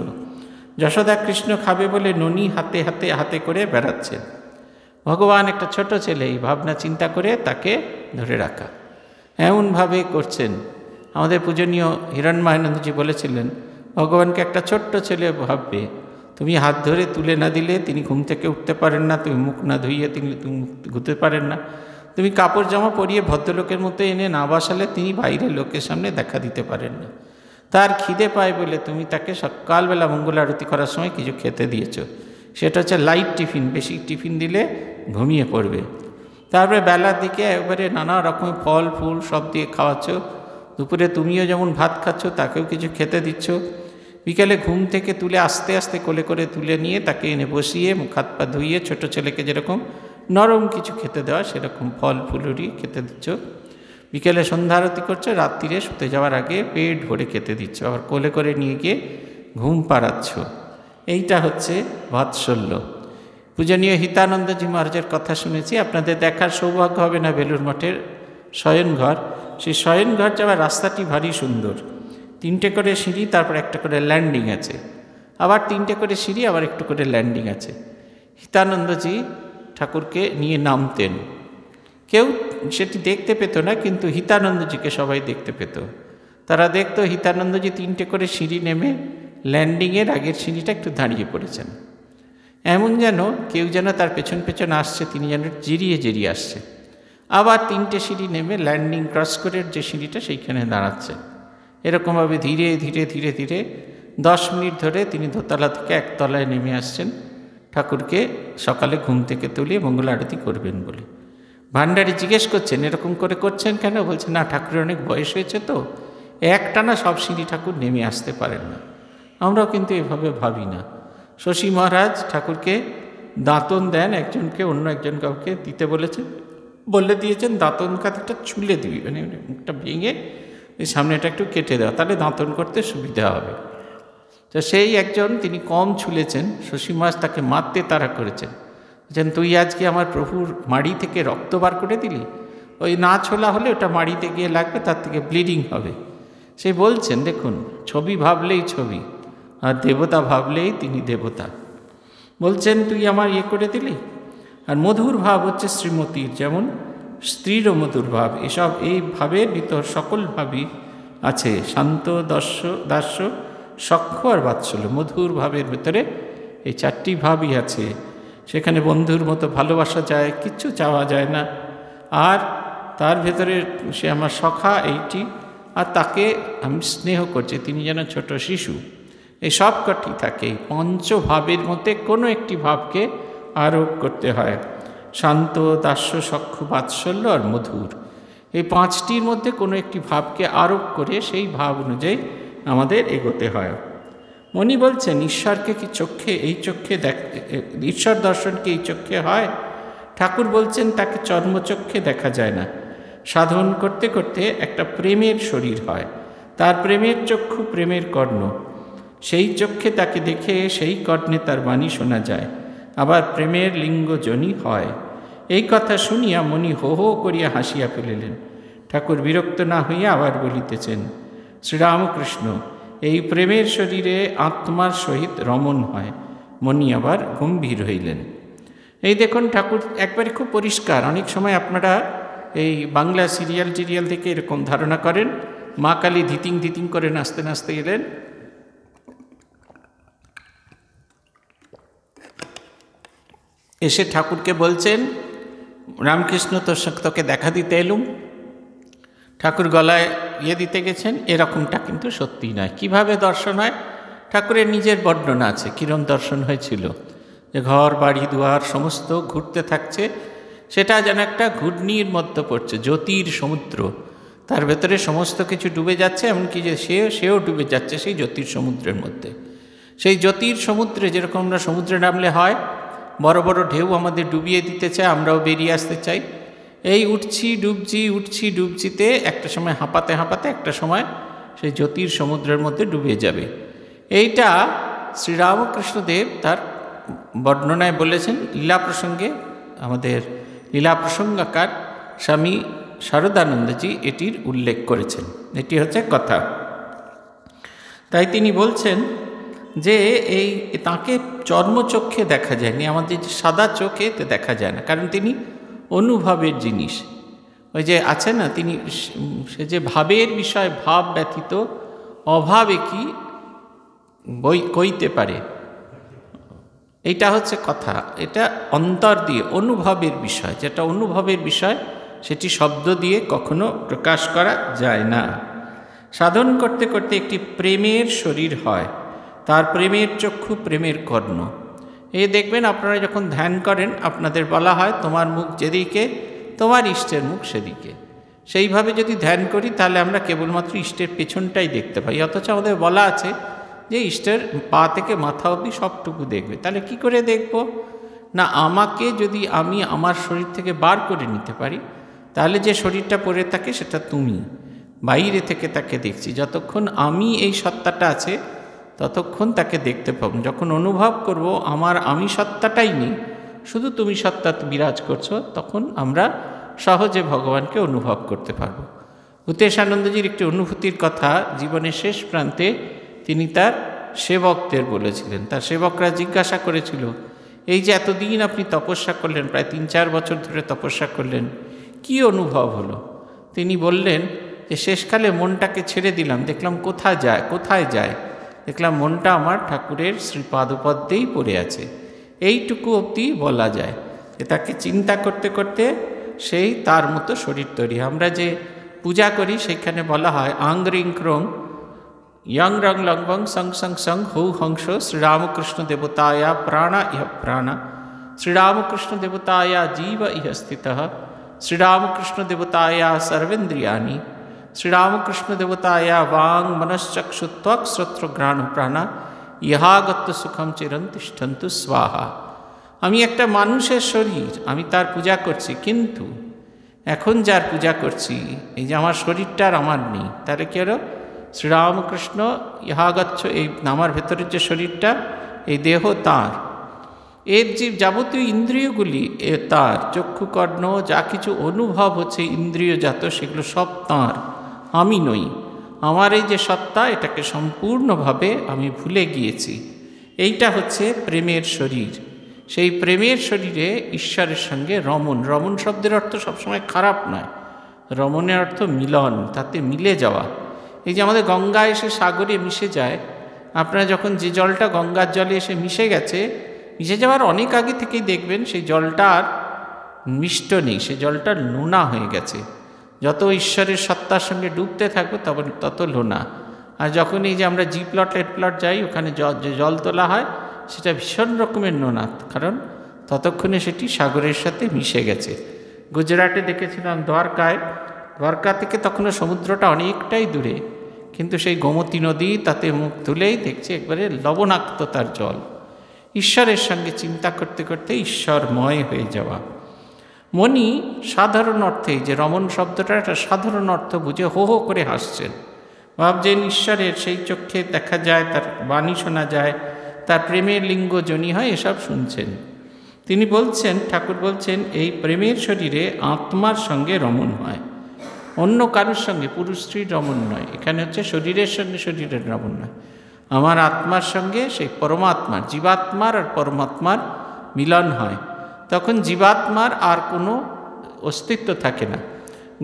[SPEAKER 1] যশোদা কৃষ্ণ খাবে বলে ননি হাতে হাতে হাতে করে বেড়াচ্ছেন। ভগবান একটা ছোট ছেলে, এই ভাবনা চিন্তা করে তাকে ধরে রাখা, এমনভাবে করছেন। আমাদের পূজনীয় হিরণ্ময়ানন্দজি বলেছিলেন, ভগবানকে একটা ছোট্ট ছেলে ভাববে, তুমি হাত ধরে তুলে না দিলে তিনি ঘুম থেকে উঠতে পারেন না, তুমি মুখ না ধুইয়ে তিনি ঘুরতে পারেন না, তুমি কাপড় জামা পরিয়ে ভদ্রলোকের মতো এনে না বসালে তিনি বাইরের লোকের সামনে দেখা দিতে পারেন না। তার খিদে পায় বলে তুমি তাকে সকালবেলা মঙ্গল আরতি করার সময় কিছু খেতে দিয়েছ, সেটা হচ্ছে লাইট টিফিন। বেশি টিফিন দিলে ঘুমিয়ে পড়বে। তারপরে বেলার দিকে একবারে নানা রকম ফল ফুল সব দিয়ে খাওয়াচ্ছ। দুপুরে তুমিও যেমন ভাত খাচ্ছ, তাকেও কিছু খেতে দিচ্ছ। বিকেলে ঘুম থেকে তুলে আস্তে আস্তে কোলে করে তুলে নিয়ে তাকে এনে বসিয়ে মুখ হাত পা ধুইয়ে, ছোটো ছেলেকে যেরকম নরম কিছু খেতে দেওয়া সেরকম ফল ফুলুরি খেতে দিচ্ছ। বিকেলে সন্ধ্যা আরতি করছো, রাত্রিরে শুতে যাওয়ার আগে পেট ভরে খেতে দিচ্ছ, আবার কোলে করে নিয়ে গিয়ে ঘুম পাড়াচ্ছ। এইটা হচ্ছে বাৎসল্য। পূজনীয় হিতানন্দজি মহারাজের কথা শুনেছি, আপনাদের দেখার সৌভাগ্য হবে না বেলুড় মঠের শয়নঘর। সেই শয়নঘর যাওয়ার রাস্তাটি ভারী সুন্দর, 3টে করে সিঁড়ি, তারপর একটা করে ল্যান্ডিং আছে, আবার 3টে করে সিঁড়ি, আবার একটু করে ল্যান্ডিং আছে। হিতানন্দজি ঠাকুরকে নিয়ে নামতেন, কেউ সেটি দেখতে পেত না, কিন্তু হিতানন্দজিকে সবাই দেখতে পেত। তারা দেখতো হিতানন্দজি 3টে করে সিঁড়ি নেমে ল্যান্ডিংয়ের আগের সিঁড়িটা একটু দাঁড়িয়ে পড়েছেন, এমন যেন কেউ যেন তার পেছন পেছন আসছে, তিনি যেন জিরিয়ে জিরিয়ে আসছে। আবার 3টে সিঁড়ি নেমে ল্যান্ডিং ক্রস করে যে সিঁড়িটা সেইখানে দাঁড়াচ্ছেন। এরকমভাবে ধীরে ধীরে ধীরে ধীরে 10 মিনিট ধরে তিনি দোতলা থেকে একতলায় নেমে আসছেন ঠাকুরকে সকালে ঘুম থেকে তুলিয়ে মঙ্গল আরতি করবেন বলে। ভান্ডারী জিজ্ঞেস করছেন, এরকম করে করছেন কেন? বলছে, না, ঠাকুরের অনেক বয়স হয়েছে তো, একটানা সব সিঁড়ি ঠাকুর নেমে আসতে পারেন না। আমরাও কিন্তু এভাবে ভাবি না। শশী মহারাজ ঠাকুরকে দাঁতন দেন, একজনকে অন্য একজন কাউকে দিতে বলেছেন, বলে দিয়েছেন দাঁতন কাঠিটা ছুলে দিবি, মানে মুখটা ভেঙে ওই সামনেটা একটু কেটে দেওয়া, তাহলে দাঁতন করতে সুবিধা হবে। তো সেই একজন, তিনি কম ছুলেছেন, শশী মহারাজ তাকে মারতে তাড়া করেছেন, বলছেন, তুই আজকে আমার প্রভুর মাড়ি থেকে রক্ত বার করে দিলি, ওই না ছোলা হলে ওটা মাড়িতে গিয়ে লাগবে, তার থেকে ব্লিডিং হবে। সে বলছেন, দেখুন, ছবি ভাবলেই ছবি, আর দেবতা ভাবলেই তিনি দেবতা। বলছেন, তুই আমার করে দিলি। আর মধুর ভাব হচ্ছে শ্রীমতীর, যেমন স্ত্রীরও মধুর ভাব, এসব এই ভাবের ভিতর সকল ভাবই আছে, শান্ত, দাস্য, সখ্য আর বাৎসল্য। মধুর ভাবের ভেতরে এই 4টি ভাবই আছে। সেখানে বন্ধুর মতো ভালোবাসা যায়, কিচ্ছু চাওয়া যায় না। আর তার ভেতরে সে আমার সখা এইটি, আর তাকে আমি স্নেহ করছি, তিনি যেন ছোট শিশু। এই সব কটি থাকে। এই পঞ্চভাবের মধ্যে কোনো একটি ভাবকে আরোপ করতে হয়। শান্ত, দাস্য, সখ্য, বাৎসল্য আর মধুর, এই 5টির মধ্যে কোনো একটি ভাবকে আরোপ করে সেই ভাব অনুযায়ী আমাদের এগোতে হয়। মনি বলছেন, ঈশ্বরকে কি চক্ষে, এই চক্ষে ঈশ্বর দর্শন কি এই চক্ষে হয়? ঠাকুর বলছেন, তাকে চর্মচক্ষে দেখা যায় না। সাধন করতে করতে একটা প্রেমের শরীর হয়, তার প্রেমের চক্ষু, প্রেমের কর্ণ, সেই চক্ষে তাকে দেখে সেই কর্ণে তার বাণী শোনা যায়, আবার প্রেমের লিঙ্গজনী হয়। এই কথা শুনিয়া মনি হো হো করিয়া হাসিয়া ফেলিলেন। ঠাকুর বিরক্ত না হইয়া আবার বলিতেছেন, শ্রীরামকৃষ্ণ, এই প্রেমের শরীরে আত্মার সহিত রমণ হয়। মনি আবার গম্ভীর হইলেন। এই দেখুন, ঠাকুর একবারে খুব পরিষ্কার। অনেক সময় আপনারা এই বাংলা সিরিয়াল থেকে এরকম ধারণা করেন, মা কালী ধিতিং ধিতিং করে নাচতে নাচতে এলেন, এসে ঠাকুরকে বলছেন, রামকৃষ্ণ তোকে দেখা দিতে এলুম। ঠাকুর গলায় দিতে গেছেন, এরকমটা কিন্তু সত্যি নয়। কিভাবে দর্শন হয়? ঠাকুরের নিজের বর্ণনা আছে কিরম দর্শন হয়েছিল, যে ঘর বাড়ি দুয়ার সমস্ত ঘুরতে থাকছে, সেটা যেন একটা ঘূর্ণির মধ্যে পড়ছে, জ্যোতির সমুদ্র, তার ভেতরে সমস্ত কিছু ডুবে যাচ্ছে, এমনকি যে সেও ডুবে যাচ্ছে সেই জ্যোতির সমুদ্রের মধ্যে। সেই জ্যোতির সমুদ্রে যেরকম আমরা সমুদ্রে নামলে হয়, বড় বড় ঢেউ আমাদের ডুবিয়ে দিতে চায়, আমরাও বেরিয়ে আসতে চাই। এই উঠছি ডুবছিতে একটা সময় হাঁপাতে হাঁপাতে একটা সময় সেই জ্যোতির সমুদ্রের মধ্যে ডুবে যাবে। এইটা শ্রীরামকৃষ্ণদেব তার বর্ণনায় বলেছেন। লীলা প্রসঙ্গে আমাদের লীলা প্রসঙ্গাকার স্বামী শারদানন্দজি এটির উল্লেখ করেছেন। এটি হচ্ছে কথা। তাই তিনি বলছেন যে এই তাকে চর্মচক্ষে দেখা যায়নি, আমাদের যে সাদা চোখে দেখা যায় না, কারণ তিনি অনুভবের জিনিস। ওই যে আছে না, তিনি সে যে ভাবের বিষয়, ভাব ব্যতীত অভাবে কি কইতে পারে, এইটা হচ্ছে কথা। এটা অন্তর দিয়ে অনুভবের বিষয়, যেটা অনুভবের বিষয় সেটি শব্দ দিয়ে কখনো প্রকাশ করা যায় না। সাধন করতে করতে একটি প্রেমের শরীর হয়, তার প্রেমের চক্ষু, প্রেমের কর্ণ। এই দেখবেন আপনারা যখন ধ্যান করেন আপনাদের বলা হয় তোমার মুখ যেদিকে তোমার ইষ্টের মুখ সেদিকে। সেইভাবে যদি ধ্যান করি তাহলে আমরা কেবলমাত্র ইষ্টের পেছনটাই দেখতে পাই, অথচ আমাদের বলা আছে যে ইষ্টের পা থেকে মাথা অবধি সবটুকু দেখবে। তাহলে কি করে দেখব না, আমাকে যদি আমি আমার শরীর থেকে বার করে নিতে পারি তাহলে যে শরীরটা পড়ে থাকে সেটা তুমি, বাইরে থেকে তাকে দেখছি। যতক্ষণ আমি এই সত্তাটা আছে ততক্ষণ তাকে দেখতে পাবো। যখন অনুভব করব আমার আমি সত্তাটাই নেই, শুধু তুমি সত্তা বিরাজ করছো, তখন আমরা সহজে ভগবানকে অনুভব করতে পারব। ভূতেশ আনন্দজির একটি অনুভূতির কথা জীবনের শেষ প্রান্তে তিনি তার সেবকদের বলেছিলেন। তার সেবকরা জিজ্ঞাসা করেছিল, এই যে এতদিন আপনি তপস্যা করলেন, প্রায় 3-4 বছর ধরে তপস্যা করলেন, কি অনুভব হলো? তিনি বললেন যে শেষকালে মনটাকে ছেড়ে দিলাম, দেখলাম কোথায় যায়, দেখলাম মনটা আমার ঠাকুরের শ্রীপাদপদ্মেই পড়ে আছে। এইটুকু অবধি বলা যায় যে তাকে চিন্তা করতে করতে সেই তার মতো শরীর তৈরি। আমরা যে পূজা করি সেখানে বলা হয় আংরিং ক্রং ইয়ং রং লংবং সং সং সং হৌ হংস শ্রীরামকৃষ্ণ দেবতায়া প্রাণা ইহ প্রাণা, শ্রীরামকৃষ্ণ দেবতায়া জীব ইহ স্থিতঃ, শ্রীরামকৃষ্ণ দেবতায়া সর্বেন্দ্রিয়ানি, শ্রীরামকৃষ্ণ দেবতায়া বাং মনশ্চক্ষু ত্বক শ্রোত্র ঘ্রাণ প্রাণা ইহাগত সুখম চিরন তিষ্ঠন্তু স্বাহা। আমি একটা মানুষের শরীর, আমি তার পূজা করছি, কিন্তু এখন যার পূজা করছি এই যে আমার শরীরটা আর আমার নেই, তাহলে কি হলো? শ্রীরামকৃষ্ণ ইহাগচ্ছ, এই আমার ভেতরের যে শরীরটা, এই দেহ তাঁর, এর যে যাবতীয় ইন্দ্রিয়গুলি তাঁর, চক্ষু কর্ণ যা কিছু অনুভব হচ্ছে ইন্দ্রিয়জাত সেগুলো সব তাঁর, আমি নই। আমার এই যে সত্তা, এটাকে সম্পূর্ণভাবে আমি ভুলে গিয়েছি। এইটা হচ্ছে প্রেমের শরীর। সেই প্রেমের শরীরে ঈশ্বরের সঙ্গে রমণ, রমণ শব্দের অর্থ সবসময় খারাপ নয়, রমণের অর্থ মিলন, তাতে মিলে যাওয়া। এই যে আমাদের গঙ্গা এসে সাগরে মিশে যায়, আপনারা যখন যে জলটা গঙ্গার জলে এসে মিশে গেছে, মিশে যাওয়ার অনেক আগে থেকেই দেখবেন সেই জলটা আর মিষ্ট নেই, সেই জলটা নোনা হয়ে গেছে। যত ঈশ্বরের সত্তার সঙ্গে ডুবতে থাকবো তত লোনা। আর যখন এই যে আমরা জি প্লট এড প্লট যাই, ওখানে যে জল তোলা হয় সেটা ভীষণ রকমের নোনা, কারণ ততক্ষণে সেটি সাগরের সাথে মিশে গেছে। গুজরাটে দেখেছিলাম দ্বারকা থেকে তখনও সমুদ্রটা অনেকটাই দূরে, কিন্তু সেই গোমতী নদী তাতে মুখ তুলেই দেখছে একবারে লবণাক্ত তার জল। ঈশ্বরের সঙ্গে চিন্তা করতে করতে ঈশ্বরময় হয়ে যাওয়া। মনি সাধারণ অর্থে, যে রমণ শব্দটা একটা সাধারণ অর্থ বুঝে হো হো করে হাসছেন, ভাবছেন ঈশ্বরের সেই চোখে দেখা যায়, তার বাণী শোনা যায়, তার প্রেমের লিঙ্গ জনি হয়, এসব শুনছেন। তিনি বলছেন, ঠাকুর বলছেন, এই প্রেমের শরীরে আত্মার সঙ্গে রমণ হয়, অন্য কারোর সঙ্গে, পুরুষ স্ত্রীর রমণ নয়। এখানে হচ্ছে শরীরের সঙ্গে শরীরের রমণ নয়, আমার আত্মার সঙ্গে সেই পরমাত্মার, জীবাত্মার আর পরমাত্মার মিলন হয়। তখন জীবাত্মার আর কোনো অস্তিত্ব থাকে না।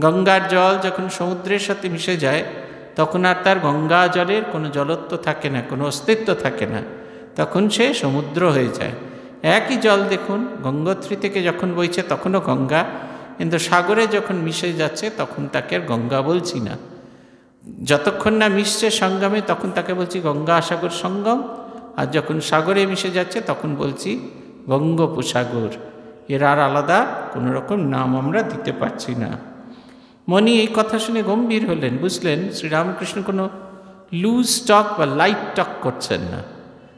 [SPEAKER 1] গঙ্গার জল যখন সমুদ্রের সাথে মিশে যায় তখন আর তার গঙ্গা জলের কোনো জলত্ব থাকে না, কোনো অস্তিত্ব থাকে না, তখন সে সমুদ্র হয়ে যায়। একই জল দেখুন, গঙ্গোত্রী থেকে যখন বইছে তখনও গঙ্গা, কিন্তু সাগরে যখন মিশে যাচ্ছে তখন তাকে আর গঙ্গা বলছি না। যতক্ষণ না মিশছে সঙ্গমে তখন তাকে বলছি গঙ্গা সাগর সঙ্গম, আর যখন সাগরে মিশে যাচ্ছে তখন বলছি বঙ্গোপসাগর। এর আর আলাদা কোনো রকম নাম আমরা দিতে পারছি না। মনি এই কথা শুনে গম্ভীর হলেন, বুঝলেন শ্রীরামকৃষ্ণ কোনো লুজ টক বা লাইট টক করছেন না,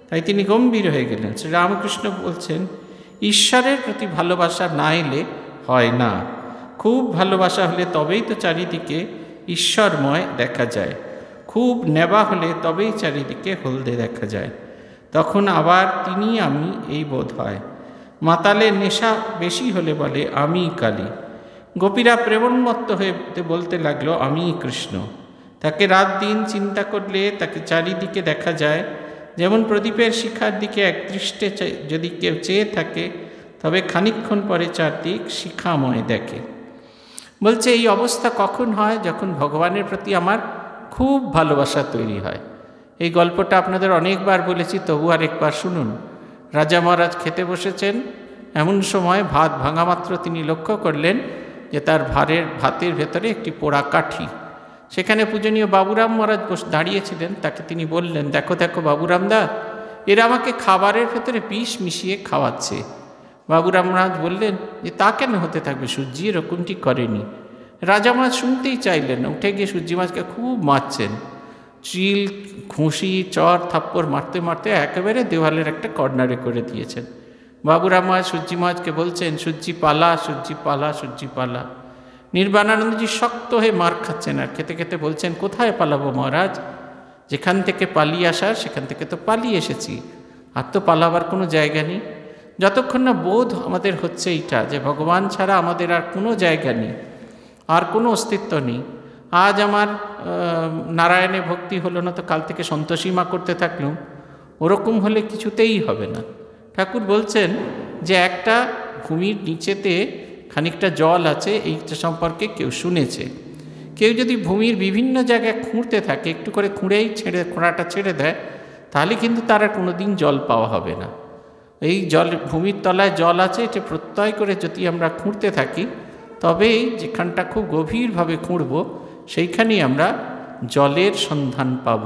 [SPEAKER 1] তাই তিনি গম্ভীর হয়ে গেলেন। শ্রীরামকৃষ্ণ বলছেন, ঈশ্বরের প্রতি ভালোবাসা না এলে হয় না, খুব ভালোবাসা হলে তবেই তো চারিদিকে ঈশ্বরময় দেখা যায়, খুব নেবা হলে তবেই চারিদিকে হলদে দেখা যায়, তখন আবার তিনি আমি এই বোধ হয়। মাতালের নেশা বেশি হলে বলে আমি কালী। গোপীরা প্রেমোন্মত্ত হয়ে বলতে লাগলো আমি কৃষ্ণ। তাকে রাত দিন চিন্তা করলে তাকে চারিদিকে দেখা যায়, যেমন প্রদীপের শিখার দিকে একদৃষ্টে যদি কেউ চেয়ে থাকে তবে খানিকক্ষণ পরে চারদিক শিখাময় দেখে। বলছে এই অবস্থা কখন হয়? যখন ভগবানের প্রতি আমার খুব ভালোবাসা তৈরি হয়। এই গল্পটা আপনাদের অনেকবার বলেছি, তবু আর একবার শুনুন। রাজা মহারাজ খেতে বসেছেন, এমন সময় ভাত ভাঙা মাত্র তিনি লক্ষ্য করলেন যে তার ভাতের ভেতরে একটি পোড়া কাঠি। সেখানে পূজনীয় বাবুরাম মহারাজ দাঁড়িয়েছিলেন। তাকে তিনি বললেন, দেখো দেখো বাবুরামদা, এরা আমাকে খাবারের ভেতরে বিষ মিশিয়ে খাওয়াচ্ছে। বাবুরাম মহারাজ বললেন যে তা কেন হতে থাকবে, সূর্যি এরকমটি করেনি। রাজা মহারাজ শুনতেই চাইলেন না, উঠে গিয়ে সূর্যি মাছকে খুব মারছেন। চিল, ঘুষি, চর, থাপ্পড় মারতে মারতে একেবারে দেওয়ালের একটা কর্নারে করে দিয়েছেন। বাবুরাম মহারাজ সূর্যি মহারাজকে বলছেন, সূর্যি পালা, সূর্যি পালা, সূর্যি পালা। নির্বাণানন্দজি শক্ত হয়ে মার খাচ্ছেন, আর খেতে খেতে বলছেন, কোথায় পালাবো মহারাজ? যেখান থেকে পালিয়ে আসার সেখান থেকে তো পালিয়ে এসেছি, আর তো পালাবার কোনো জায়গা নেই। যতক্ষণ না বোধ আমাদের হচ্ছে এইটা যে ভগবান ছাড়া আমাদের আর কোনো জায়গা নেই, আর কোনো অস্তিত্ব নেই। আজ আমার নারায়ণে ভক্তি হলো না, তো কাল থেকে সন্তোষী মা করতে থাকলাম, ওরকম হলে কিছুতেই হবে না। ঠাকুর বলছেন যে একটা ভূমির নিচেতে খানিকটা জল আছে, এইটা সম্পর্কে কেউ শুনেছে। কেউ যদি ভূমির বিভিন্ন জায়গায় খুঁড়তে থাকে, একটু করে খুঁড়েই খোঁড়াটা ছেড়ে দেয়, তাহলে কিন্তু তার আর কোনো দিন জল পাওয়া হবে না। এই জল, ভূমির তলায় জল আছে, এটা প্রত্যয় করে যদি আমরা খুঁড়তে থাকি, তবেই যেখানটা খুব গভীরভাবে খুঁড়ব সেইখানেই আমরা জলের সন্ধান পাব।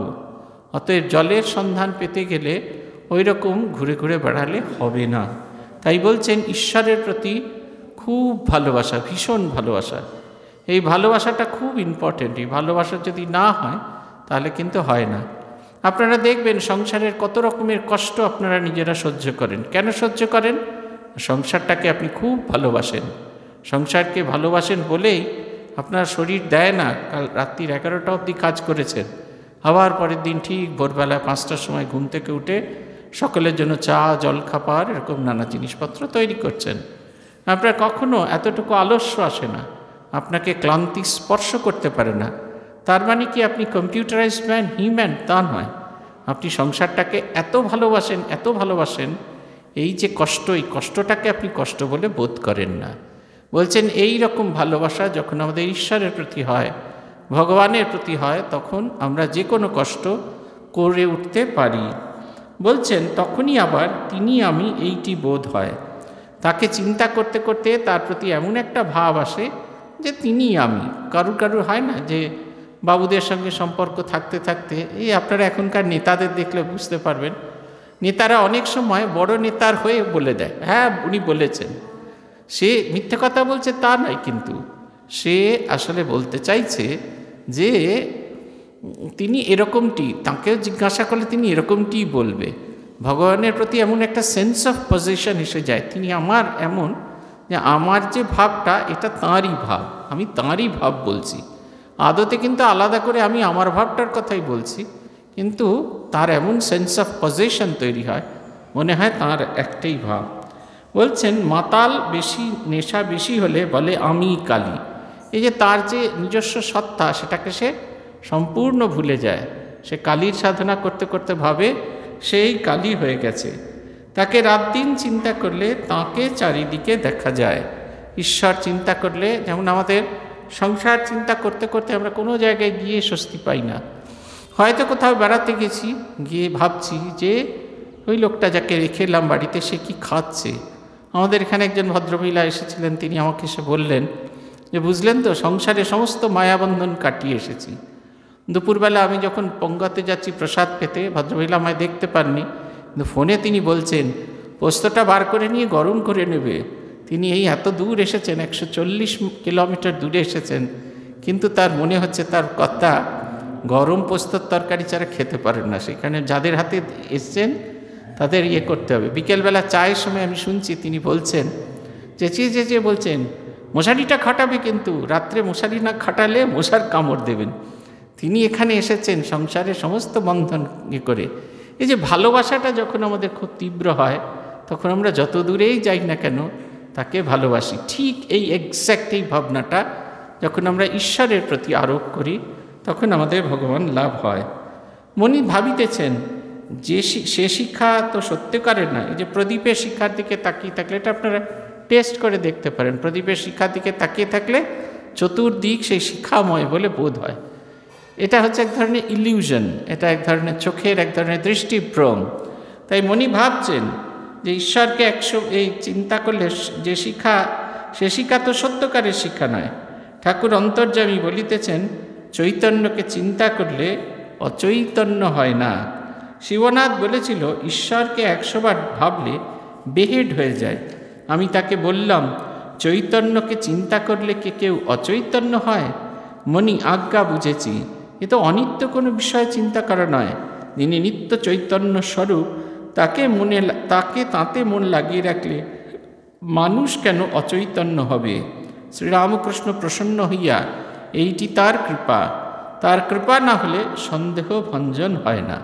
[SPEAKER 1] অতএব জলের সন্ধান পেতে গেলে ওই রকম ঘুরে ঘুরে বেড়ালে হবে না। তাই বলছেন ঈশ্বরের প্রতি খুব ভালোবাসা, ভীষণ ভালোবাসা। এই ভালোবাসাটা খুব ইম্পর্টেন্ট। এই ভালোবাসা যদি না হয় তাহলে কিন্তু হয় না। আপনারা দেখবেন সংসারের কত রকমের কষ্ট আপনারা নিজেরা সহ্য করেন। কেন সহ্য করেন? সংসারটাকে আপনি খুব ভালোবাসেন। সংসারকে ভালোবাসেন বলেই আপনার শরীর দেয় না। কাল রাত্রির 11টা অবধি কাজ করেছেন, আবার পরের দিন ঠিক ভোরবেলা 5টার সময় ঘুম থেকে উঠে সকলের জন্য চা, জলখাবার, এরকম নানা জিনিসপত্র তৈরি করছেন। আপনার কখনো এতটুকু আলস্য আসে না, আপনাকে ক্লান্তি স্পর্শ করতে পারে না। তার মানে কি আপনি কম্পিউটারাইজড ম্যান, হিম্যান? তা নয়। আপনি সংসারটাকে এত ভালোবাসেন, এত ভালোবাসেন, এই যে কষ্ট, এই কষ্টটাকে আপনি কষ্ট বলে বোধ করেন না। বলছেন এই রকম ভালোবাসা যখন আমাদের ঈশ্বরের প্রতি হয়, ভগবানের প্রতি হয়, তখন আমরা যে কোনো কষ্ট করে উঠতে পারি। বলছেন তখনই আবার তিনি আমি এইটি বোধ হয়। তাকে চিন্তা করতে করতে তার প্রতি এমন একটা ভাব আসে যে তিনি আমি। কারুর হয় না যে বাবুদের সঙ্গে সম্পর্ক থাকতে থাকতে, এই আপনারা এখনকার নেতাদের দেখলে বুঝতে পারবেন, নেতারা অনেক সময় বড় নেতার হয়ে বলে দেয়, হ্যাঁ উনি বলেছেন। সে মিথ্যে কথা বলছে তা নয়, কিন্তু সে আসলে বলতে চাইছে যে তিনি এরকমটি, তাকেও জিজ্ঞাসা করলে তিনি এরকমটিই বলবে। ভগবানের প্রতি এমন একটা সেন্স অফ পজিশন এসে যায়, তিনি আমার এমন যে আমার যে ভাবটা এটা তাঁরই ভাব, আমি তাঁরই ভাব বলছি। আদতে কিন্তু আলাদা করে আমি আমার ভাবটার কথাই বলছি, কিন্তু তার এমন সেন্স অফ পজিশন তৈরি হয়, মনে হয় তাঁর একটাই ভাব। বলছেন মাতাল বেশি, নেশা বেশি হলে বলে আমি কালী। এই যে তার যে নিজস্ব সত্তা, সেটাকে সে সম্পূর্ণ ভুলে যায়। সে কালীর সাধনা করতে করতে ভাবে সেই কালী হয়ে গেছে। তাকে রাত দিন চিন্তা করলে তাকে চারিদিকে দেখা যায়। ঈশ্বর চিন্তা করলে, যেমন আমাদের সংসার চিন্তা করতে করতে আমরা কোনো জায়গায় গিয়ে স্বস্তি পাই না। হয়তো কোথাও বেড়াতে গেছি, গিয়ে ভাবছি যে ওই লোকটা যাকে রেখে এলাম বাড়িতে, সে কি খাচ্ছে। আমাদের এখানে একজন ভদ্রমহিলা এসেছিলেন, তিনি আমাকে এসে বললেন যে বুঝলেন তো, সংসারে সমস্ত মায়াবন্ধন কাটিয়ে এসেছি। দুপুরবেলা আমি যখন পঙ্গাতে যাচ্ছি প্রসাদ পেতে, ভদ্রমহিলা আমায় দেখতে পাননি, কিন্তু ফোনে তিনি বলছেন পোস্তটা বার করে নিয়ে গরম করে নেবে। তিনি এই এত দূর এসেছেন, 140 কিলোমিটার দূরে এসেছেন, কিন্তু তার মনে হচ্ছে তার কথা গরম পোস্তর তরকারি ছাড়া খেতে পারেন না। সেখানে যাদের হাতে এসছেন তাদের ইয়ে করতে হবে। বিকেলবেলা চায়ের সময় আমি শুনছি তিনি বলছেন চেঁচিয়ে বলছেন মশারিটা খাটাবে, কিন্তু রাত্রে মশারি না খাটালে মশার কামড় দেবেন। তিনি এখানে এসেছেন সংসারের সমস্ত বন্ধন ইয়ে করে। এই যে ভালোবাসাটা যখন আমাদের খুব তীব্র হয়, তখন আমরা যত দূরেই যাই না কেন তাকে ভালোবাসি। ঠিক এই এক্স্যাক্ট এই ভাবনাটা যখন আমরা ঈশ্বরের প্রতি আরোপ করি, তখন আমাদের ভগবান লাভ হয়। মনি ভাবিতেছেন যে সে শিক্ষা তো সত্যিকারের না। এই যে প্রদীপের শিক্ষার দিকে তাকিয়ে থাকলে, এটা আপনারা টেস্ট করে দেখতে পারেন। প্রদীপের শিক্ষার দিকে তাকিয়ে থাকলে চতুর্দিক সেই শিক্ষাময় বলে বোধ হয়। এটা হচ্ছে এক ধরনের ইলিউশন, এটা এক ধরনের চোখের এক ধরনের দৃষ্টিভ্রম। তাই মনি ভাবছেন যে ঈশ্বরকে এই চিন্তা করলে যে শিখা, সে শিক্ষা তো সত্যকারের শিক্ষা নয়। ঠাকুর অন্তর্যামী বলিতেছেন, চৈতন্যকে চিন্তা করলে অচৈতন্য হয় না। শিবনাথ বলেছিল, ঈশ্বরকে 100 বার ভাবলে বেহেড হয়ে যায়। আমি তাকে বললাম, চৈতন্যকে চিন্তা করলে কি কেউ অচৈতন্য হয়? মনি, আজ্ঞা, বুঝেছি। এ তো অনিত্য কোনো বিষয় চিন্তা করা নয়। যিনি নিত্য চৈতন্য স্বরূপ, তাকে তাতে মন লাগিয়ে রাখলে মানুষ কেন অচৈতন্য হবে? শ্রীরামকৃষ্ণ প্রসন্ন হইয়া, এইটি তার কৃপা, তার কৃপা না হলে সন্দেহ ভঞ্জন হয় না।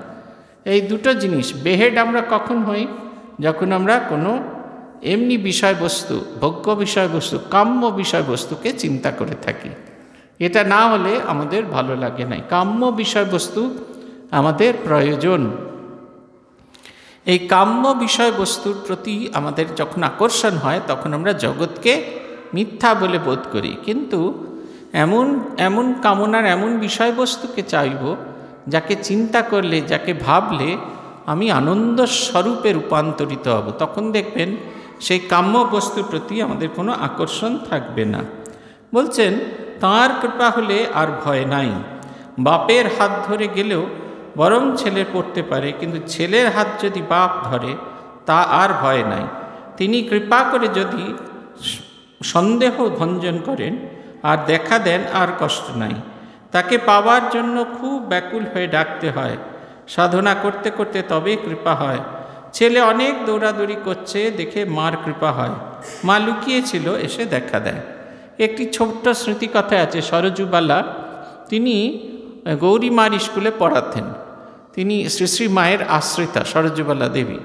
[SPEAKER 1] এই দুটো জিনিস বেহেড আমরা কখন হই? যখন আমরা কোনো এমনি বিষয়বস্তু, ভোগ্য বিষয়বস্তু, কাম্য বিষয়বস্তুকে চিন্তা করে থাকি। এটা না হলে আমাদের ভালো লাগে না। কাম্য বিষয়বস্তু আমাদের প্রয়োজন। এই কাম্য বিষয়বস্তুর প্রতি আমাদের যখন আকর্ষণ হয়, তখন আমরা জগৎকে মিথ্যা বলে বোধ করি। কিন্তু এমন কামনার এমন বিষয়বস্তুকে চাইব, যাকে চিন্তা করলে, যাকে ভাবলে আমি আনন্দ স্বরূপে রূপান্তরিত হব। তখন দেখবেন সেই কাম্য বস্তুর প্রতি আমাদের কোনো আকর্ষণ থাকবে না। বলছেন, তাঁর কৃপা হলে আর ভয় নাই। বাপের হাত ধরে গেলেও বরং ছেলে পড়তে পারে, কিন্তু ছেলের হাত যদি বাপ ধরে তা আর ভয় নাই। তিনি কৃপা করে যদি সন্দেহ ভঞ্জন করেন আর দেখা দেন, আর কষ্ট নাই। তাকে পাওয়ার জন্য খুব ব্যাকুল হয়ে ডাকতে হয়। সাধনা করতে করতে তবে কৃপা হয়। ছেলে অনেক দৌড়াদৌড়ি করছে দেখে মার কৃপা হয়। মা লুকিয়েছিল, এসে দেখা দেয়। একটি ছোট্ট স্মৃতিকথা আছে। সরজুবালা, তিনি গৌরীমার স্কুলে পড়াতেন। তিনি শ্রী শ্রী মায়ের আশ্রিতা সরজুবালা দেবী।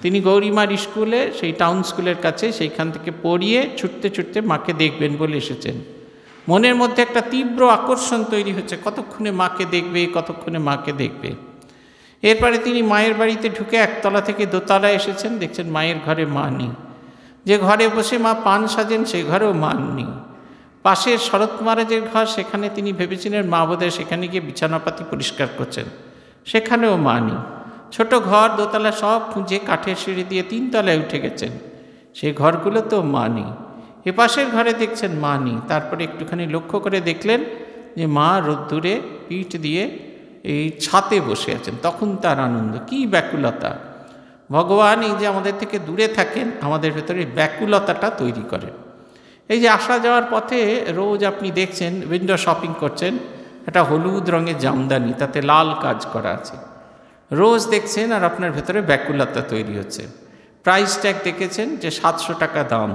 [SPEAKER 1] তিনি গৌরীমার স্কুলে, সেই টাউন স্কুলের কাছে, সেইখান থেকে পড়িয়ে ছুটতে ছুটতে মাকে দেখবেন বলে এসেছেন। মনের মধ্যে একটা তীব্র আকর্ষণ তৈরি হচ্ছে, কতক্ষণে মাকে দেখবে, কতক্ষণে মাকে দেখবে। এরপরে তিনি মায়ের বাড়িতে ঢুকে একতলা থেকে দোতলায় এসেছেন, দেখছেন মায়ের ঘরে মা নেই। যে ঘরে বসে মা পান সাজেন, সেই ঘরেও মা নেই। পাশের শরৎ মহারাজের ঘর, সেখানে তিনি ভেবেছিলেন মা বোধহয় সেখানে গিয়ে বিছানাপাতি পরিষ্কার করছেন, সেখানেও মা নেই। ছোট ঘর, দোতলা সব খুঁজে কাঠের সিঁড়ি দিয়ে 3 তলায় উঠে গেছেন, সেই ঘরগুলোতেও মা নেই। এপাশের ঘরে দেখছেন মা নেই। তারপরে একটুখানি লক্ষ্য করে দেখলেন যে মা রোদ্দুরে পিঠ দিয়ে এই ছাতে বসে আছেন। তখন তার আনন্দ, কি ব্যাকুলতা! ভগবান এই যে আমাদের থেকে দূরে থাকেন, আমাদের ভেতরে ব্যাকুলতাটা তৈরি করেন। এই যে আসা যাওয়ার পথে রোজ আপনি দেখছেন উইন্ডো শপিং করছেন, একটা হলুদ রঙের জামদানি, তাতে লাল কাজ করা আছে, রোজ দেখছেন, আর আপনার ভেতরে ব্যাকুলতা তৈরি হচ্ছে। প্রাইস ট্যাগ দেখেছেন যে 700 টাকা দাম,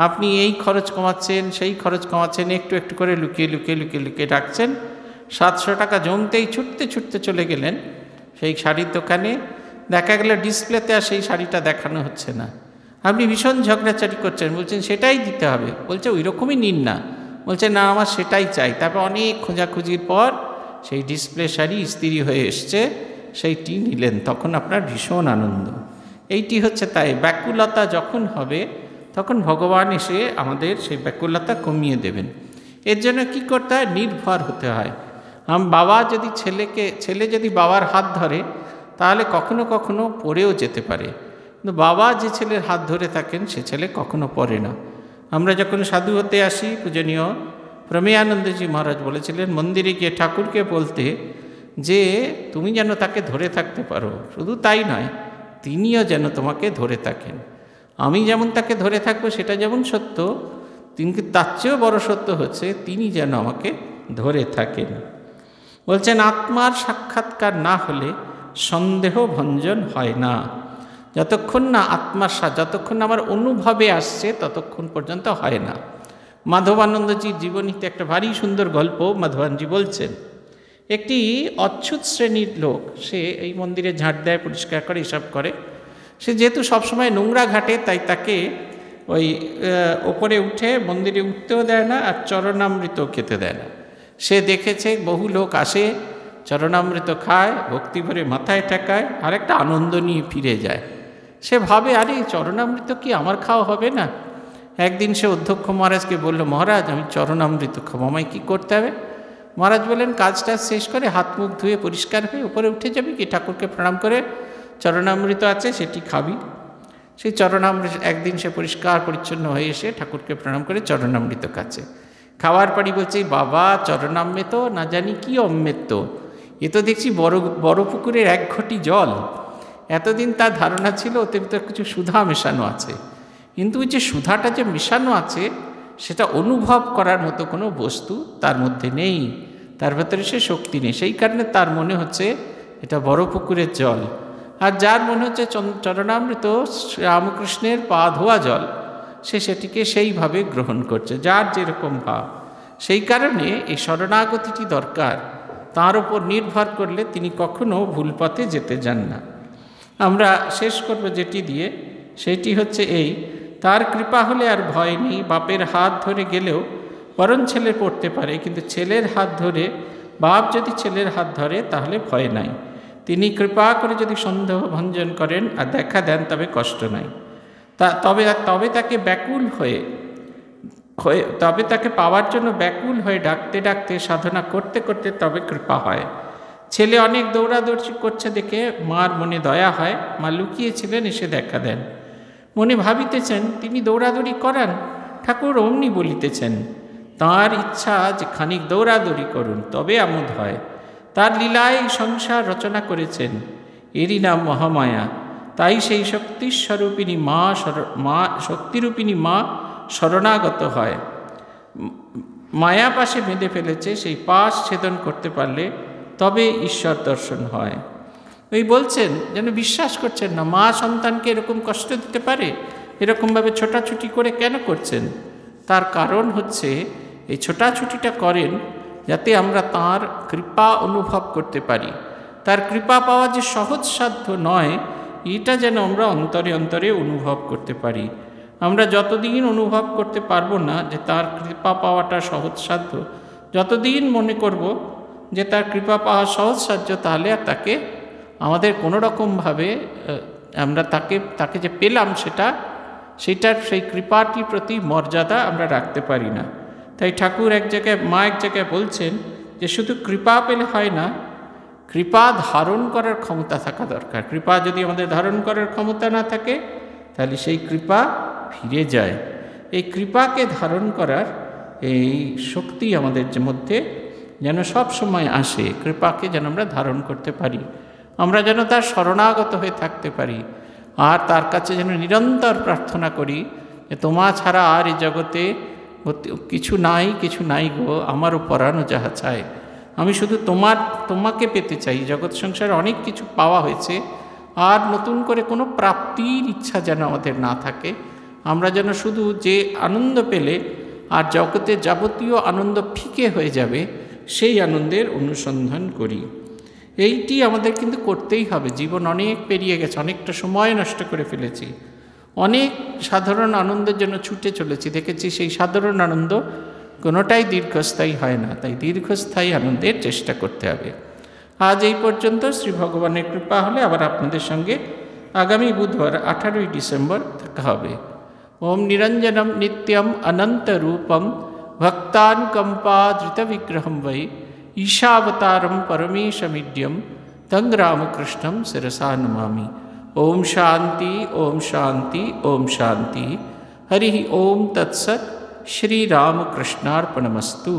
[SPEAKER 1] আপনি এই খরচ কমাচ্ছেন, সেই খরচ কমাচ্ছেন, একটু একটু করে লুকিয়ে লুকিয়ে লুকিয়ে লুকিয়ে রাখছেন। 700 টাকা জমতেই ছুটতে ছুটতে চলে গেলেন সেই শাড়ির দোকানে। দেখা গেল ডিসপ্লেতে আর সেই শাড়িটা দেখানো হচ্ছে না। আপনি ভীষণ ঝগড়াঝাটি করছেন, বলছেন সেটাই দিতে হবে। বলছে ওই রকমই নিন না। বলছে না, আমার সেটাই চাই। তারপর অনেক খোঁজাখুঁজির পর সেই ডিসপ্লে শাড়ি ইস্ত্রি হয়ে এসছে, সেইটি নিলেন। তখন আপনার ভীষণ আনন্দ। এইটি হচ্ছে তাই, ব্যাকুলতা যখন হবে তখন ভগবান এসে আমাদের সেই ব্যাকুলতা কমিয়ে দেবেন। এর জন্য কী করতে হয়? নির্ভর হতে হয়। বাবা যদি ছেলে যদি বাবার হাত ধরে, তাহলে কখনো কখনো পড়েও যেতে পারে। কিন্তু বাবা যে ছেলের হাত ধরে থাকেন, সে ছেলে কখনো পড়ে না। আমরা যখন সাধু হতে আসি, পূজনীয় প্রমেয়ানন্দজি মহারাজ বলেছিলেন মন্দিরে গিয়ে ঠাকুরকে বলতে যে তুমি যেন তাকে ধরে থাকতে পারো। শুধু তাই নয়, তিনিও যেন তোমাকে ধরে থাকেন। আমি যেমন তাকে ধরে থাকবো সেটা যেমন সত্য, কিন্তু তার চেয়েও বড় সত্য হচ্ছে তিনি যেন আমাকে ধরে থাকেন। বলছেন আত্মার সাক্ষাৎকার না হলে সন্দেহ ভঞ্জন হয় না। যতক্ষণ না যতক্ষণ আমার অনুভবে আসছে ততক্ষণ পর্যন্ত হয় না। মাধবানন্দজির জীবনীতে একটা ভারী সুন্দর গল্প মাধবানজি বলছেন। একটি অচ্ছুত শ্রেণীর লোক, সে এই মন্দিরে ঝাঁট দেয়, পরিষ্কার করে, এসব করে। সে যেহেতু সবসময় নোংরা ঘাটে, তাই তাকে ওই ওপরে উঠে মন্দিরে উঠতেও দেয় না, আর চরণামৃত খেতে দেয় না। সে দেখেছে বহু লোক আসে, চরণামৃত খায়, ভক্তি ভরে মাথায় ঠেকায়, আর একটা আনন্দ নিয়ে ফিরে যায়। সে ভাবে, আরে চরণামৃত কি আমার খাওয়া হবে না? একদিন সে অধ্যক্ষ মহারাজকে বলল, মহারাজ আমি চরণামৃত খাবো, আমায় কী করতে হবে? মহারাজ বললেন, কাজটা শেষ করে হাত মুখ ধুয়ে পরিষ্কার হয়ে উপরে উঠে যাবি, কি ঠাকুরকে প্রণাম করে চরণামৃত আছে সেটি খাবি। সেই চরণামৃত একদিন সে পরিষ্কার পরিচ্ছন্ন হয়ে এসে ঠাকুরকে প্রণাম করে চরণামৃত কাছে খাওয়ার পরই বলছে, বাবা চরণামৃত না জানি কি অমৃত, এ তো দেখছি বড় পুকুরের 1 ঘটি জল। এতদিন তার ধারণা ছিল ওতে তো কিছু সুধা মেশানো আছে, কিন্তু ওই যে সুধাটা যে মেশানো আছে সেটা অনুভব করার মতো কোনো বস্তু তার মধ্যে নেই, তার ভেতরে সে শক্তি নেই। সেই কারণে তার মনে হচ্ছে এটা বড় পুকুরের জল। আর যার মনে হচ্ছে চরণামৃত রামকৃষ্ণের পা ধোয়া জল, সে সেটিকে সেইভাবে গ্রহণ করছে, যার যেরকম ভাব। সেই কারণে এই শরণাগতিটি দরকার, তার উপর নির্ভর করলে তিনি কখনো ভুল পথে যেতে যান না। আমরা শেষ করব যেটি দিয়ে, সেটি হচ্ছে এই, তার কৃপা হলে আর ভয় নেই। বাপের হাত ধরে গেলেও বরং ছেলে পড়তে পারে, কিন্তু ছেলের হাত ধরে, বাপ যদি ছেলের হাত ধরে তাহলে ভয় নাই। তিনি কৃপা করে যদি সন্দেহ ভঞ্জন করেন আর দেখা দেন তবে কষ্ট নাই। তবে তাকে ব্যাকুল হয়ে তবে তাকে পাওয়ার জন্য ব্যাকুল হয়ে ডাকতে ডাকতে সাধনা করতে করতে তবে কৃপা হয়। ছেলে অনেক দৌড়াদৌড়ি করছে দেখে মার মনে দয়া হয়, মা লুকিয়েছিলেন, এসে দেখা দেন। মনে ভাবিতেছেন তিনি দৌড়াদৌড়ি করান, ঠাকুর অমনি বলিতেছেন তাঁর ইচ্ছা যে খানিক দৌড়াদৌড়ি করুন তবে আমোদ হয়। তার লীলায় সংসার রচনা করেছেন, এরই নাম মহামায়া। তাই সেই শক্তিস্বরূপিণী শক্তিরূপিণী মা শরণাগত হয়। মায়া পাশে বেঁধে ফেলেছে, সেই পাশ ছেদন করতে পারলে তবে ঈশ্বর দর্শন হয়। ওই বলছেন যেন বিশ্বাস করছেন না, মা সন্তানকে এরকম কষ্ট দিতে পারে, এরকমভাবে ছোটাছুটি করে কেন করছেন? তার কারণ হচ্ছে এই ছোটাছুটিটা করেন যাতে আমরা তাঁর কৃপা অনুভব করতে পারি। তার কৃপা পাওয়া যে সহজসাধ্য নয়, এটা যেন আমরা অন্তরে অন্তরে অনুভব করতে পারি। আমরা যতদিন অনুভব করতে পারবো না যে তার কৃপা পাওয়াটা সহজসাধ্য, যতদিন মনে করব যে তার কৃপা পাওয়া সহজসাধ্য, তাহলে আর তাকে আমাদের কোনো রকমভাবে আমরা তাকে যে পেলাম সেটার সেই কৃপাটির প্রতি মর্যাদা আমরা রাখতে পারি না। তাই ঠাকুর এক জায়গায় বলছেন যে শুধু কৃপা পেলে হয় না, কৃপা ধারণ করার ক্ষমতা থাকা দরকার। কৃপা যদি আমাদের ধারণ করার ক্ষমতা না থাকে তাহলে সেই কৃপা ফিরে যায়। এই কৃপাকে ধারণ করার এই শক্তি আমাদের মধ্যে যেন সব সময় আসে, কৃপাকে যেন আমরা ধারণ করতে পারি, আমরা যেন তার শরণাগত হয়ে থাকতে পারি, আর তার কাছে যেন নিরন্তর প্রার্থনা করি যে তোমা ছাড়া আর এই জগতে কিছু নাই গো, আমারও পরানো যাহা চায়। আমি শুধু তোমাকে পেতে চাই। জগৎ সংসারে অনেক কিছু পাওয়া হয়েছে, আর নতুন করে কোনো প্রাপ্তির ইচ্ছা যেন আমাদের না থাকে। আমরা যেন শুধু যে আনন্দ পেলে আর জগতে যাবতীয় আনন্দ ফিকে হয়ে যাবে, সেই আনন্দের অনুসন্ধান করি। এইটি আমাদের কিন্তু করতেই হবে। জীবন অনেক পেরিয়ে গেছে, অনেকটা সময় নষ্ট করে ফেলেছি, অনেক সাধারণ আনন্দের জন্য ছুটে চলেছি, দেখেছি সেই সাধারণ আনন্দ কোনোটাই দীর্ঘস্থায়ী হয় না। তাই দীর্ঘস্থায়ী আনন্দের চেষ্টা করতে হবে। আজ এই পর্যন্ত। শ্রী ভগবানের কৃপা হলে আবার আপনাদের সঙ্গে আগামী বুধবার 18ই ডিসেম্বর দেখা হবে। ওম নিরঞ্জনম নিত্যম অনন্ত রূপম ভক্তানুকম্পাধৃত বিগ্রহম বৈ ঈশাবতারম পরমেশমিড্যম তং রামকৃষ্ণম শিরসা নমামি। ओम शांति ओम शांति ओम शांति। हरि ओम तत्सत्। श्री रामकृष्णार्पणमस्तु।